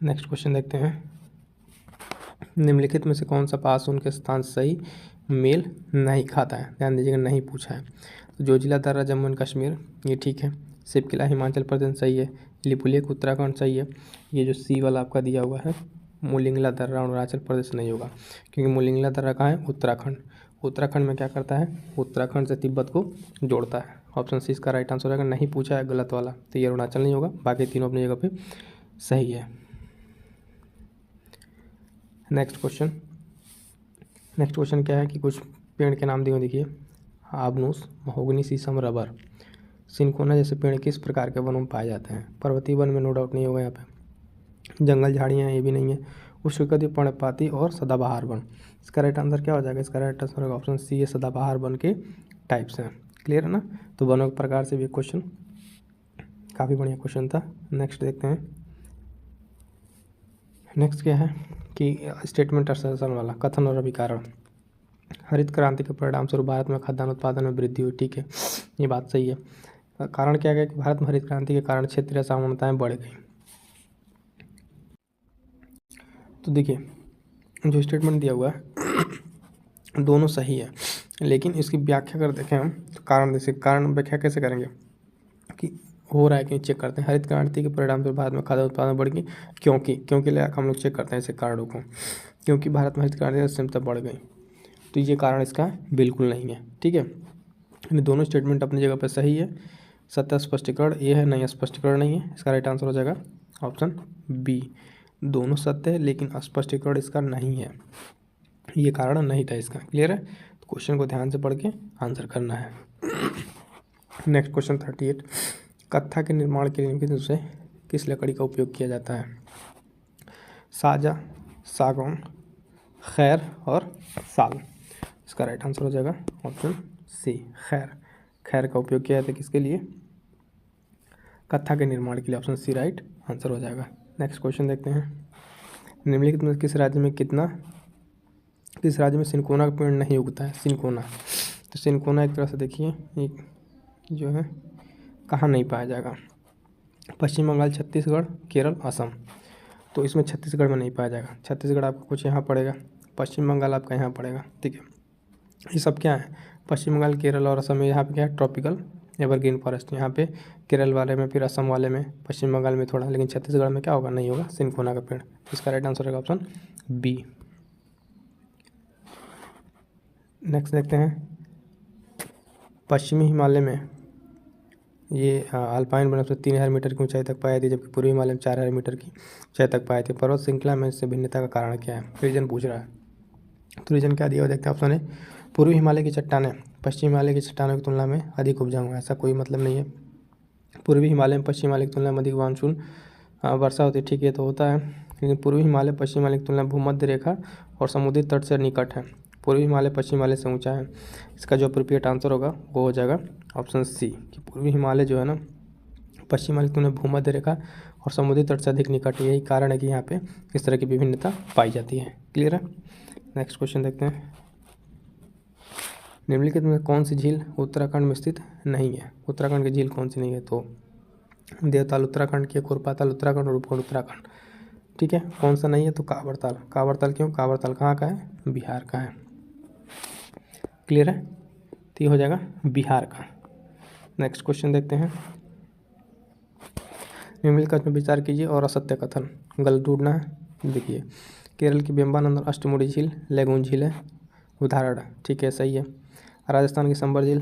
नेक्स्ट क्वेश्चन देखते हैं। निम्नलिखित में से कौन सा पास उनके स्थान से सही मेल नहीं खाता है, ध्यान दीजिएगा, नहीं पूछा है। तो जोजिला दर्रा जम्मू एंड कश्मीर, ये ठीक है। शिव किला हिमाचल प्रदेश सही है। लिपुलेख उत्तराखंड सही है। ये जो सी वाला आपका दिया हुआ है मुलिंगला दर्रा अरुणाचल प्रदेश नहीं होगा, क्योंकि मुलिंगला दर्रा कहाँ है, उत्तराखंड। उत्तराखंड में क्या करता है, उत्तराखंड से तिब्बत को जोड़ता है। ऑप्शन सी इसका राइट आंसर हो जाएगा। नहीं पूछा है गलत वाला, तो ये अरुणाचल नहीं होगा, बाकी तीनों अपनी जगह पे सही है। नेक्स्ट क्वेश्चन क्या है कि कुछ पेड़ के नाम दिए, देखिए आबनूस, महोगनी, शीशम, रबर, सिनकोना जैसे पेड़ किस प्रकार के वनों में पाए जाते हैं। पर्वतीय वन में नो डाउट नहीं होगा यहाँ पे। जंगल झाड़ियाँ ये भी नहीं है। उष्णकटिबंधीय पर्णपाती और सदाबहार वन, इसका राइट आंसर क्या हो जाएगा, इसका राइट आंसर होगा ऑप्शन सी, ये सदाबहार वन के टाइप्स हैं। क्लियर है ना। तो वनों के प्रकार से भी क्वेश्चन काफ़ी बढ़िया क्वेश्चन था। नेक्स्ट देखते हैं। नेक्स्ट क्या है कि स्टेटमेंट असर्शन वाला कथन और अभिकारण। हरित क्रांति के परिणाम स्वरूप भारत में खाद्यान्न उत्पादन में वृद्धि हुई, ठीक है, ये बात सही है। कारण क्या है कि भारत में हरित क्रांति के कारण क्षेत्रीय असमानताएं बढ़ गई। तो देखिए जो स्टेटमेंट दिया हुआ है दोनों सही है, लेकिन इसकी व्याख्या कर देखें हम तो कारण व्याख्या कैसे करेंगे कि हो रहा है कि चेक करते हैं। हरित क्रांति के परिणाम से भारत में खाद्य उत्पादन बढ़ गई, क्योंकि ले हम लोग चेक करते हैं ऐसे कारणों को, क्योंकि भारत में हरित क्रांति की क्षमता बढ़ गई, तो ये कारण इसका बिल्कुल नहीं है, ठीक है। इन दोनों स्टेटमेंट अपनी जगह पर सही है। सत्य स्पष्टीकरण ये है, नहीं स्पष्टीकरण नहीं है, इसका राइट आंसर हो जाएगा ऑप्शन बी। दोनों सत्य है लेकिन स्पष्टीकरण इसका नहीं है, ये कारण नहीं था इसका। क्लियर है। तो क्वेश्चन को ध्यान से पढ़ के आंसर करना है। Next question 38। कत्था के निर्माण के लिए निम्नलिखित से किस लकड़ी का उपयोग किया जाता है। साजा, सागौन, खैर और साल, इसका राइट आंसर हो जाएगा ऑप्शन सी, खैर का उपयोग किया जाता है किसके लिए, कत्था के निर्माण के लिए। ऑप्शन सी राइट आंसर हो जाएगा। नेक्स्ट क्वेश्चन देखते हैं। निम्नलिखित में किस राज्य में सिनकोना का पेड़ नहीं उगता है। सिनकोना, तो सिनकोना एक तरह से देखिए एक जो है कहाँ नहीं पाया जाएगा, पश्चिम बंगाल, छत्तीसगढ़, केरल, असम। तो इसमें छत्तीसगढ़ में नहीं पाया जाएगा। छत्तीसगढ़ आपको कुछ यहाँ पड़ेगा, पश्चिम बंगाल आपका यहाँ पड़ेगा, ठीक है। ये सब क्या है, पश्चिम बंगाल, केरल और असम में यहाँ पे क्या है, ट्रॉपिकल एवरग्रीन फॉरेस्ट। यहाँ पे केरल वाले में, फिर असम वाले में, पश्चिम बंगाल में थोड़ा, लेकिन छत्तीसगढ़ में क्या होगा, नहीं होगा सिनकोना का पेड़। इसका राइट आंसर होगा ऑप्शन बी। नेक्स्ट देखते हैं। पश्चिमी हिमालय में ये अल्पाइन वनस्पति 3000 मीटर की ऊंचाई तक पाई जाती है, जबकि पूर्वी हिमालय में 4000 मीटर की ऊंचाई तक पाई जाती है। पर्वत श्रृंखला में इससे भिन्नता का कारण क्या है? रीजन पूछ रहा है। तो रीजन क्या दिया हुआ देखते हैं, ऑप्शन है पूर्वी हिमालय की चट्टानें पश्चिम हिमालय की चट्टानों की तुलना में अधिक उपजाऊ है। ऐसा कोई मतलब नहीं है। पूर्वी हिमालय में पश्चिम हिमालय की तुलना में अधिक मानसून वर्षा होती है, ठीक है, तो होता है, लेकिन पूर्वी हिमालय पश्चिम हिमालय की तुलना में भूमध्य रेखा और समुद्री तट से निकट है। पूर्वी हिमालय पश्चिम हिमालय से ऊंचा है। इसका जो अप्रोप्रिएट आंसर होगा वो हो जाएगा ऑप्शन सी, कि पूर्वी हिमालय जो है ना पश्चिम हिमालय की तुलना में भूमध्य रेखा और समुद्री तट से अधिक निकट है। यही कारण है कि यहाँ पे इस तरह की विभिन्नता पाई जाती है। क्लियर है? नेक्स्ट क्वेश्चन देखते हैं। निम्नलिखित में कौन सी झील उत्तराखंड में स्थित नहीं है? उत्तराखंड की झील कौन सी नहीं है? तो देवताल उत्तराखंड की, कुरपाताल उत्तराखंड और रूपकुंड उत्तराखंड। ठीक है, कौन सा नहीं है? तो कांवरताल। कांवरताल क्यों? कांवरताल कहाँ का है? बिहार का है। क्लियर है? तो ये हो जाएगा बिहार का। नेक्स्ट क्वेश्चन देखते हैं। निम्नलिखित में विचार कीजिए और असत्य कथन गलत ढूंढना है। देखिए, केरल की बेम्बानंद और अष्टमुड़ी झील लैगून झील है उदाहरण, ठीक है, सही है। राजस्थान की संबर झील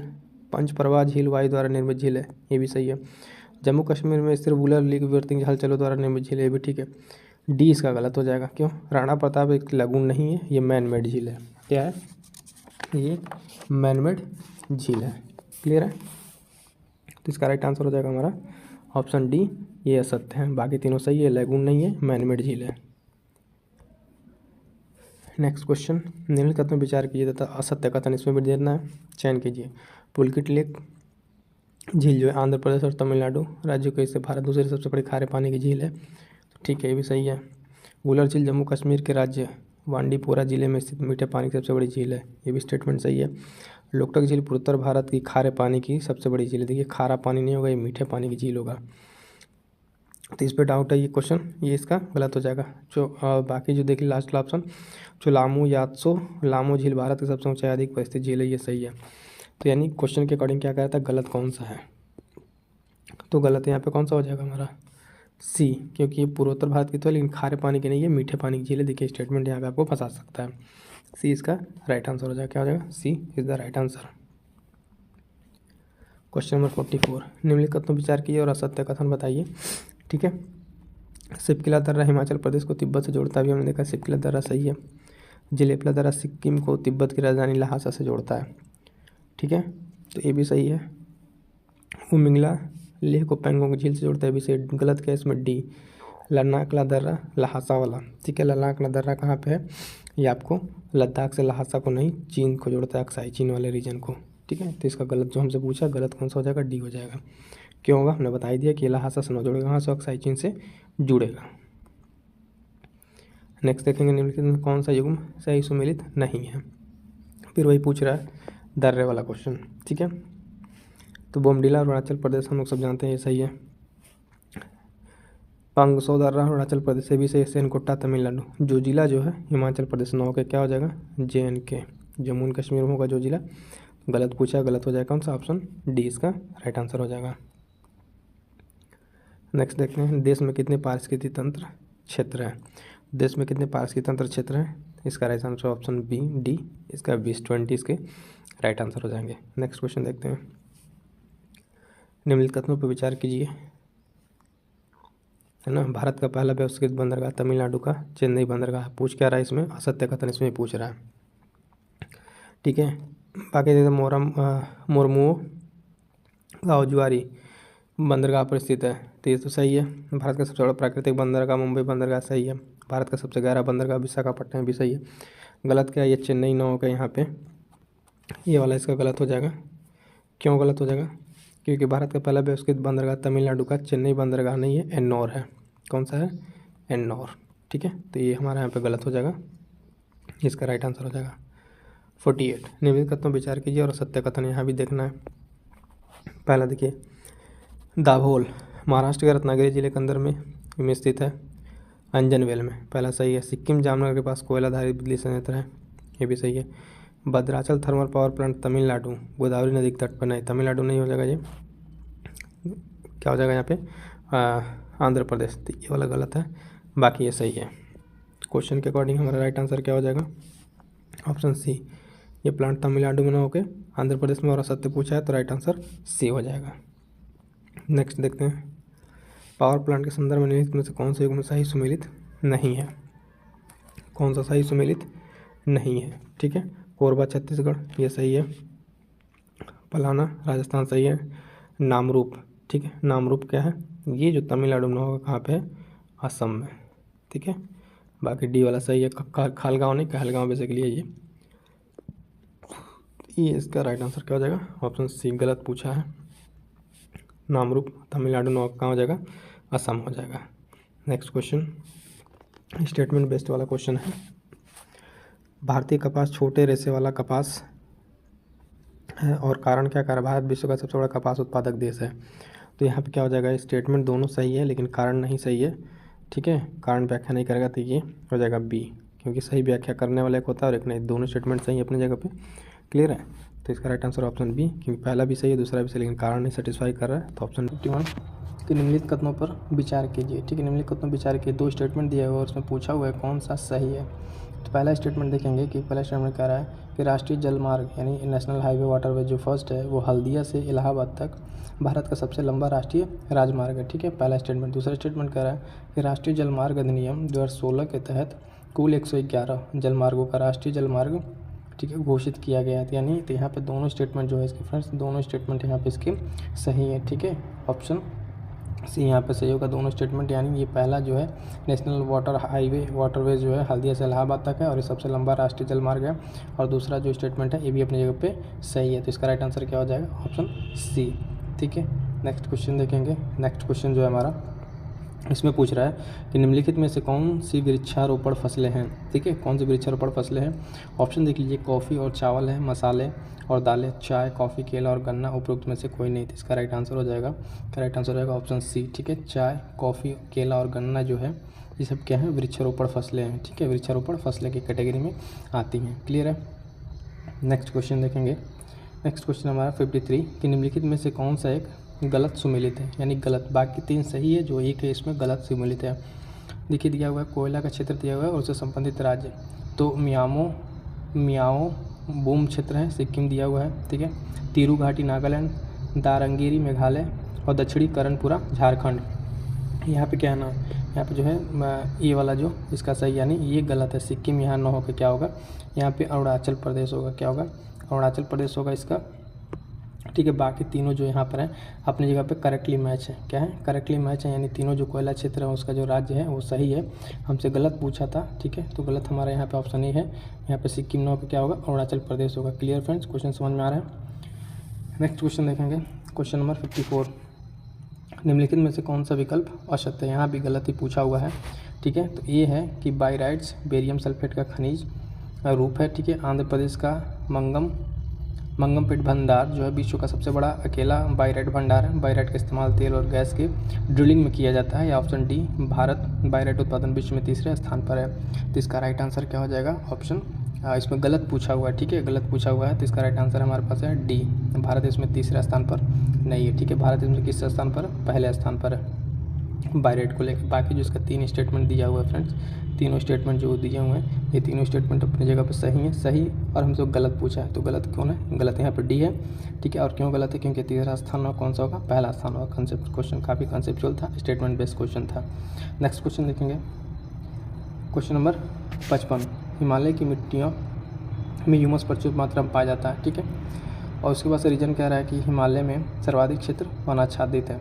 पंचप्रवाह झील वायु द्वारा निर्मित झील है, ये भी सही है। जम्मू कश्मीर में स्थिर वुलर लीग विवर्तनिक हलचलों द्वारा निर्मित झील है, ये भी ठीक है। डी इसका गलत हो जाएगा, क्यों? राणा प्रताप एक लगून नहीं है, ये मैन मेड झील है। क्या है? ये मैन मेड झील है। क्लियर है? तो इसका राइट आंसर हो जाएगा हमारा ऑप्शन डी, ये असत्य है। बाकी तीनों सही है, लगून नहीं है, मैन मेड झील है। नेक्स्ट क्वेश्चन, निम्नलिखित में विचार कीजिए तथा असत्य कथन इसमें भी देना है, चयन कीजिए। पुलकित लेक झील जो है आंध्र प्रदेश और तमिलनाडु राज्यों के इससे भारत दूसरी सबसे बड़ी खारे पानी की झील है, ठीक है, ये भी सही है। वुलर झील जम्मू कश्मीर के राज्य बांडीपोरा जिले में स्थित मीठे पानी की सबसे बड़ी झील है, ये भी स्टेटमेंट सही है। लोकटक झील पूर्वोत्तर भारत की खारे पानी की सबसे बड़ी झील है। देखिए, खारा पानी नहीं होगा, ये मीठे पानी की झील होगा। तो इस पर डाउट है, ये क्वेश्चन ये इसका गलत हो जाएगा। जो बाकी जो देखिए लास्ट वाला ऑप्शन चोलामू यात्सो लामो झील भारत की सबसे ऊंचाई अधिक स्थित झील है, ये सही है। तो यानी क्वेश्चन के अकॉर्डिंग क्या कह रहा था, गलत कौन सा है? तो गलत यहाँ पे कौन सा हो जाएगा हमारा? सी, क्योंकि ये पूर्वोत्तर भारत की तो है लेकिन खारे पानी की नहीं है, मीठे पानी की झील है। देखिए, स्टेटमेंट यहाँ पे आपको फंसा सकता है। सी इसका राइट आंसर हो जाएगा। क्या हो जाएगा? C is the right answer. Question number 44, निम्नलिखित में विचार कीजिए और असत्य कथन बताइए, ठीक है। सिपकिला दर्रा हिमाचल प्रदेश को तिब्बत से जोड़ता है, अभी हमने देखा सिपकिला दर्रा सही है। जिलेपला दर्रा सिक्किम को तिब्बत की राजधानी लहासा से जोड़ता है, ठीक है, तो ये भी सही है। उमिंगला लेह को पैंगोंग झील से जोड़ता है, भी सही। गलत क्या है इसमें? डी, लद्दाखला दर्रा लहासा वाला, ठीक है। लद्दाखला दर्रा कहाँ पे है? ये आपको लद्दाख से लहासा को नहीं, चीन को जोड़ता है, अक्साई चीन वाले रीजन को, ठीक है। तो इसका गलत जो हमसे पूछा, गलत कौन सा हो जाएगा? डी हो जाएगा। क्यों होगा? हमने बता ही दिया कि लहासा से न जुड़ेगा, वहाँ से अक्साई चीन से जुड़ेगा। नेक्स्ट देखेंगे, निम्नलिखित में कौन सा युग्म सही सुमेलित नहीं है? फिर वही पूछ रहा है दर्रे वाला क्वेश्चन, ठीक है। तो बोमडीला अरुणाचल प्रदेश हम लोग सब जानते हैं, ये सही है। पांगसो दर्रा अरुणाचल प्रदेश से भी सही। सेनकोट्टा तमिलनाडु। जो जिला जो है हिमाचल प्रदेश न होकर क्या हो जाएगा? JNK जम्मू एंड कश्मीर में होगा जो जिला। गलत पूछा, गलत हो जाएगा कौन सा? ऑप्शन डी इसका राइट आंसर हो जाएगा। नेक्स्ट देखते हैं, देश में कितने पारिस्थितिकी तंत्र क्षेत्र हैं? देश में कितने पारिस्थितिकी तंत्र क्षेत्र हैं? इसका right answer option B, D, इसका 20-20 इसके राइट आंसर हो जाएंगे। नेक्स्ट क्वेश्चन देखते हैं, निम्नलिखित कथनों पर विचार कीजिए, है ना। भारत का पहला व्यवस्थित बंदरगाह तमिलनाडु का चेन्नई बंदरगाह। पूछ क्या रहा है इसमें? असत्य कथन इसमें पूछ रहा है, ठीक है। बाकी देखते मोरमुओ गाँव जुआरी बंदरगाह पर स्थित है, तो ये तो सही है। भारत का सबसे बड़ा प्राकृतिक बंदरगाह मुंबई बंदरगाह, सही है। भारत का सबसे गहरा बंदरगाह विशाखापट्टनम, भी सही है। गलत क्या है? ये चेन्नई न होगा यहाँ पे, ये वाला इसका गलत हो जाएगा। क्यों गलत हो जाएगा? क्योंकि भारत का पहला व्यवस्थित बंदरगाह तमिलनाडु का चेन्नई बंदरगाह नहीं है, एन्नौर है। कौन सा है? एन्नौर, ठीक है। तो ये हमारा यहाँ पे गलत हो जाएगा, इसका राइट आंसर हो जाएगा। 48, निम्नलिखित कथनों विचार कीजिए और सत्य कथन यहाँ भी देखना है। पहला देखिए, दाभोल महाराष्ट्र के रत्नागिरी जिले के अंदर में स्थित है, अंजनवेल में। पहला सही है। सिक्किम जामनगर के पास कोयला आधारित बिजली संयंत्र है, ये भी सही है। Bhadrachal thermal power plant Tamil Nadu Godavari नदी के तट पर नहीं, तमिलनाडु नहीं हो जाएगा, ये क्या हो जाएगा यहाँ पे? आंध्र प्रदेश, तो ये वाला गलत है, बाकी ये सही है। क्वेश्चन के अकॉर्डिंग हमारा राइट आंसर क्या हो जाएगा? ऑप्शन सी, ये प्लांट तमिलनाडु में ना होकर आंध्र प्रदेश में, और असत्य पूछा है तो राइट आंसर सी हो जाएगा। नेक्स्ट देखते हैं, पावर प्लांट के संदर्भ में निम्नलिखित में से कौन सा युग्म सही सुमेलित नहीं है, कौन सा सही सुमेलित नहीं है। ठीक है, कोरबा छत्तीसगढ़ ये सही है, पलाना राजस्थान सही है, नामरूप, ठीक है, नामरूप क्या है, ये जो तमिलनाडु में होगा कहाँ पे है, असम में। ठीक है, बाकी डी वाला सही है, खालगांव नहीं, कहलगांव बेसिकली है ये इसका राइट आंसर क्या हो जाएगा, ऑप्शन सी गलत पूछा है, नामरूप तमिलनाडु में कहाँ हो जाएगा, असम हो जाएगा। नेक्स्ट क्वेश्चन स्टेटमेंट बेस्ड वाला क्वेश्चन है, भारतीय कपास छोटे रेशे वाला कपास है और कारण क्या, कारण भारत विश्व का सबसे बड़ा कपास उत्पादक देश है। तो यहाँ पे क्या हो जाएगा, स्टेटमेंट दोनों सही है लेकिन कारण नहीं सही है। ठीक है, कारण व्याख्या नहीं करेगा तो ये हो जाएगा बी, क्योंकि सही व्याख्या करने वाला एक होता है और एक नहीं, दोनों स्टेटमेंट सही है अपनी जगह पे। क्लियर है, तो इसका राइट आंसर ऑप्शन बी, क्योंकि पहला भी सही है दूसरा भी सही लेकिन कारण नहीं सेटिस्फाई कर रहा है। तो ऑप्शन 51 कि निम्नलिखित कथनों पर विचार कीजिए। ठीक है, निम्नलिखित कथनों पर विचार कीजिए, दो स्टेटमेंट दिया हुआ है और उसमें पूछा हुआ है कौन सा सही है। तो पहला स्टेटमेंट देखेंगे कि पहला स्टेटमेंट कह रहा है कि राष्ट्रीय जल मार्ग यानी नेशनल हाईवे वाटरवे जो फर्स्ट है वो हल्दिया से इलाहाबाद तक भारत का सबसे लंबा राष्ट्रीय राजमार्ग है। ठीक है, पहला स्टेटमेंट। दूसरा स्टेटमेंट कह रहा है कि राष्ट्रीय जल मार्ग अधिनियम 2016 के तहत कुल 111 जल मार्गों का राष्ट्रीय जल मार्ग, ठीक है, घोषित किया गया है। यानी तो यहाँ पे दोनों स्टेटमेंट जो है इसके फ्रेंड्स, दोनों स्टेटमेंट यहाँ पे इसके सही है। ठीक है, ऑप्शन सी यहाँ पे सही होगा दोनों स्टेटमेंट, यानी ये पहला जो है नेशनल वाटर हाईवे वाटरवे जो है हल्दिया से इलाहाबाद तक है और ये सबसे लंबा राष्ट्रीय जल मार्ग है, और दूसरा जो स्टेटमेंट है ये भी अपनी जगह पे सही है। तो इसका राइट आंसर क्या हो जाएगा, ऑप्शन सी। ठीक है, नेक्स्ट क्वेश्चन देखेंगे। नेक्स्ट क्वेश्चन जो है हमारा इसमें पूछ रहा है कि निम्नलिखित में से कौन सी वृक्षारोपण फसलें हैं। ठीक है, कौन सी वृक्षारोपण फसलें हैं, ऑप्शन देख लीजिए, कॉफ़ी और चावल है, मसाले और दालें, चाय, कॉफ़ी, केला और गन्ना, उपरोक्त में से कोई नहीं। तो इसका राइट आंसर हो जाएगा, राइट आंसर हो जाएगा ऑप्शन सी। ठीक है, चाय, कॉफ़ी, केला और गन्ना जो है ये सब क्या है, वृक्षारोपण फसलें हैं। ठीक है, वृक्षारोपण फसलें की कैटेगरी में आती हैं। क्लियर है, नेक्स्ट क्वेश्चन देखेंगे। नेक्स्ट क्वेश्चन हमारा 53 कि निम्नलिखित में से कौन सा एक गलत सुमेलित है, यानी गलत, बाकी तीन सही है, जो एक है इसमें गलत सुमेलित है। देखिए दिया हुआ है कोयला का क्षेत्र दिया हुआ है और उससे संबंधित राज्य, तो मियाओ बूम क्षेत्र है सिक्किम दिया हुआ है। ठीक है, तिरु घाटी नागालैंड, दारंगीरी मेघालय और दक्षिणी करणपुरा झारखंड। यहाँ पे क्या है ना, यहाँ पे जो है ये वाला जो इसका सही, यानी ये गलत है, सिक्किम यहाँ ना होकर क्या होगा, यहाँ पे अरुणाचल प्रदेश होगा। क्या होगा, अरुणाचल प्रदेश होगा इसका। ठीक है, बाकी तीनों जो यहाँ पर हैं अपनी जगह पे करेक्टली मैच है। क्या है, करेक्टली मैच है, यानी तीनों जो कोयला क्षेत्र है उसका जो राज्य है वो सही है। हमसे गलत पूछा था, ठीक है, तो गलत हमारा यहाँ पे ऑप्शन ही है। यहाँ पे सिक्किम ना होकर क्या होगा, अरुणाचल प्रदेश होगा। क्लियर फ्रेंड्स, क्वेश्चन समझ में आ रहा है। नेक्स्ट क्वेश्चन देखेंगे, क्वेश्चन नंबर 54 निम्नलिखित में से कौन सा विकल्प असत्य है। यहाँ भी गलत ही पूछा हुआ है। ठीक है, तो ये है कि बायराइट्स बेरियम सल्फेट का खनिज रूप है। ठीक है, आंध्र प्रदेश का मंगमपेट भंडार जो है विश्व का सबसे बड़ा अकेला बायराइट भंडार है। बायराइट का इस्तेमाल तेल और गैस के ड्रिलिंग में किया जाता है। या ऑप्शन डी, भारत बायराइट उत्पादन विश्व में तीसरे स्थान पर है। तो इसका राइट आंसर क्या हो जाएगा, ऑप्शन, इसमें गलत पूछा हुआ है। ठीक है, गलत पूछा हुआ है, तो इसका राइट आंसर हमारे पास है डी, भारत इसमें तीसरे स्थान पर नहीं है। ठीक है, भारत इसमें किस स्थान पर, पहले स्थान पर है बायराइट को लेकर। बाकी जो इसका तीन स्टेटमेंट दिया हुआ है फ्रेंड्स, तीनों स्टेटमेंट जो दिए हुए हैं ये तीनों स्टेटमेंट अपनी जगह पर सही है, सही, और हमसे गलत पूछा है। तो गलत कौन है, गलत यहाँ पर डी है। ठीक है, और क्यों गलत है, क्योंकि तीसरा स्थान कौन सा होगा, पहला स्थान होगा। कंसेप्ट क्वेश्चन काफ़ी कंसेप्चुअल था, स्टेटमेंट बेस्ड क्वेश्चन था। नेक्स्ट क्वेश्चन देखेंगे, क्वेश्चन नंबर 55 हिमालय की मिट्टियों में ह्यूमस प्रचुर मात्रा में पाया जाता है। ठीक है, और उसके बाद से रीजन कह रहा है कि हिमालय में सर्वाधिक क्षेत्र वनाच्छादित है।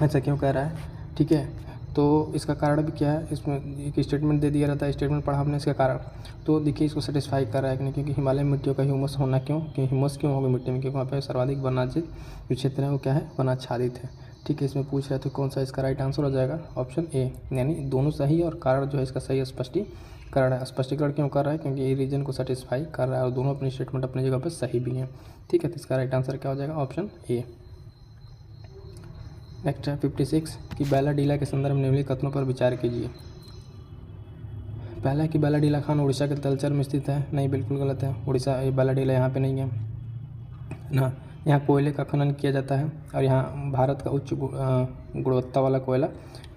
ऐसा क्यों कह रहा है, ठीक है, तो इसका कारण भी क्या है, इसमें एक स्टेटमेंट दे दिया रहता है, स्टेटमेंट पढ़ा हमने, इसका कारण तो देखिए इसको सेटिस्फाई कर रहा है कि नहीं, क्योंकि हिमालय में मिट्टियों का ह्यूमस होना क्यों, क्योंकि ह्यूमस क्यों होगा मिट्टी में, क्योंकि वहाँ पे सर्वाधिक वनाच्छादित जो क्षेत्र है वो क्या है, वनाच्छादित है। ठीक है, इसमें पूछ रहा है तो कौन सा इसका राइट आंसर हो जाएगा, ऑप्शन ए, यानी दोनों सही और कारण जो है इसका सही स्पष्टीकरण है। स्पष्टीकरण क्यों कर रहा है, क्योंकि ये रीजन को सेटिस्फाई कर रहा है और दोनों अपनी स्टेटमेंट अपनी जगह पर सही भी हैं। ठीक है, तो इसका राइट आंसर क्या हो जाएगा, ऑप्शन ए। नेक्स्ट है 56 कि बैलाडीला के संदर्भ में निम्नलिखित कथनों पर विचार कीजिए। पहला है कि बैलाडीला खान उड़ीसा के तलचर में स्थित है। नहीं, बिल्कुल गलत है, उड़ीसा ये बैलाडीला यहाँ पे नहीं है ना। यहाँ कोयले का खनन किया जाता है और यहाँ भारत का उच्च गुणवत्ता वाला कोयला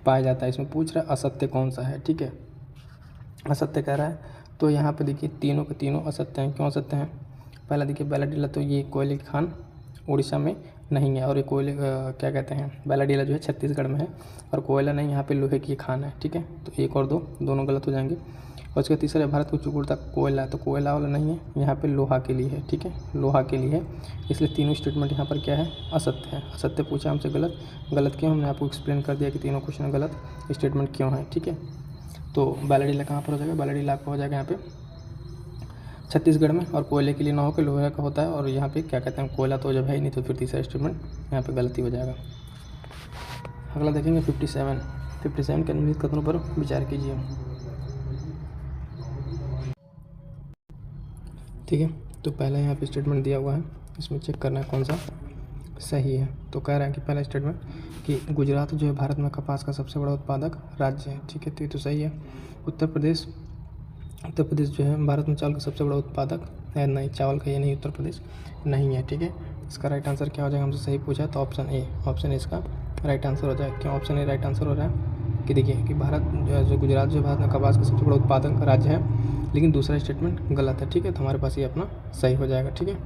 पाया जाता है। इसमें पूछ रहा है असत्य कौन सा है। ठीक है, असत्य कह रहा है, तो यहाँ पे देखिए तीनों के तीनों असत्य हैं। क्यों असत्य हैं, पहला देखिए बैलाडीला तो ये कोयले की खान उड़ीसा में नहीं है। और ये कोयले क्या कहते हैं, बैलाडीला जो है छत्तीसगढ़ में है, और कोयला नहीं, यहाँ पे लोहे की खान है, ठीक है। तो 1 और 2 दोनों गलत हो जाएंगे। और उसके तीसरा, भारत को चुकुड़ता कोयला, तो कोयला वाला नहीं है, यहाँ पे लोहा के लिए है, ठीक है, लोहा के लिए है। इसलिए तीनों स्टेटमेंट यहाँ पर क्या है, असत्य है। असत्य पूछा हमसे, गलत क्यों, हमने आपको एक्सप्लेन कर दिया कि तीनों क्वेश्चन गलत स्टेटमेंट क्यों है, ठीक है। तो बैलाडीला कहाँ पर हो जाएगा, बैलाडीला आपका हो जाएगा यहाँ पे छत्तीसगढ़ में, और कोयले के लिए ना हो के लोहे का होता है, और यहाँ पे क्या कहते हैं कोयला तो जब है ही नहीं, तो फिर तीसरा स्टेटमेंट यहाँ पे गलती हो जाएगा। अगला देखेंगे 57 के निम्नलिखित कथनों पर विचार कीजिए, ठीक है। तो पहला यहाँ पे स्टेटमेंट दिया हुआ है, इसमें चेक करना है कौन सा सही है। तो कह रहा है कि पहला स्टेटमेंट कि गुजरात जो है भारत में कपास का सबसे बड़ा उत्पादक राज्य है, ठीक है, तो ये तो सही है। उत्तर प्रदेश जो है भारत में चावल का सबसे बड़ा उत्पादक है, नहीं, चावल का ये नहीं, उत्तर प्रदेश नहीं है, ठीक है। इसका राइट आंसर क्या हो जाएगा, हमसे सही पूछा है तो ऑप्शन ए इसका राइट आंसर हो जाएगा। क्यों ऑप्शन ए राइट आंसर हो रहा है कि देखिए कि भारत जो गुजरात जो भारत में कपास का सबसे बड़ा उत्पादक राज्य है, लेकिन दूसरा स्टेटमेंट गलत है, ठीक है। तो हमारे पास ये अपना सही हो जाएगा, ठीक है।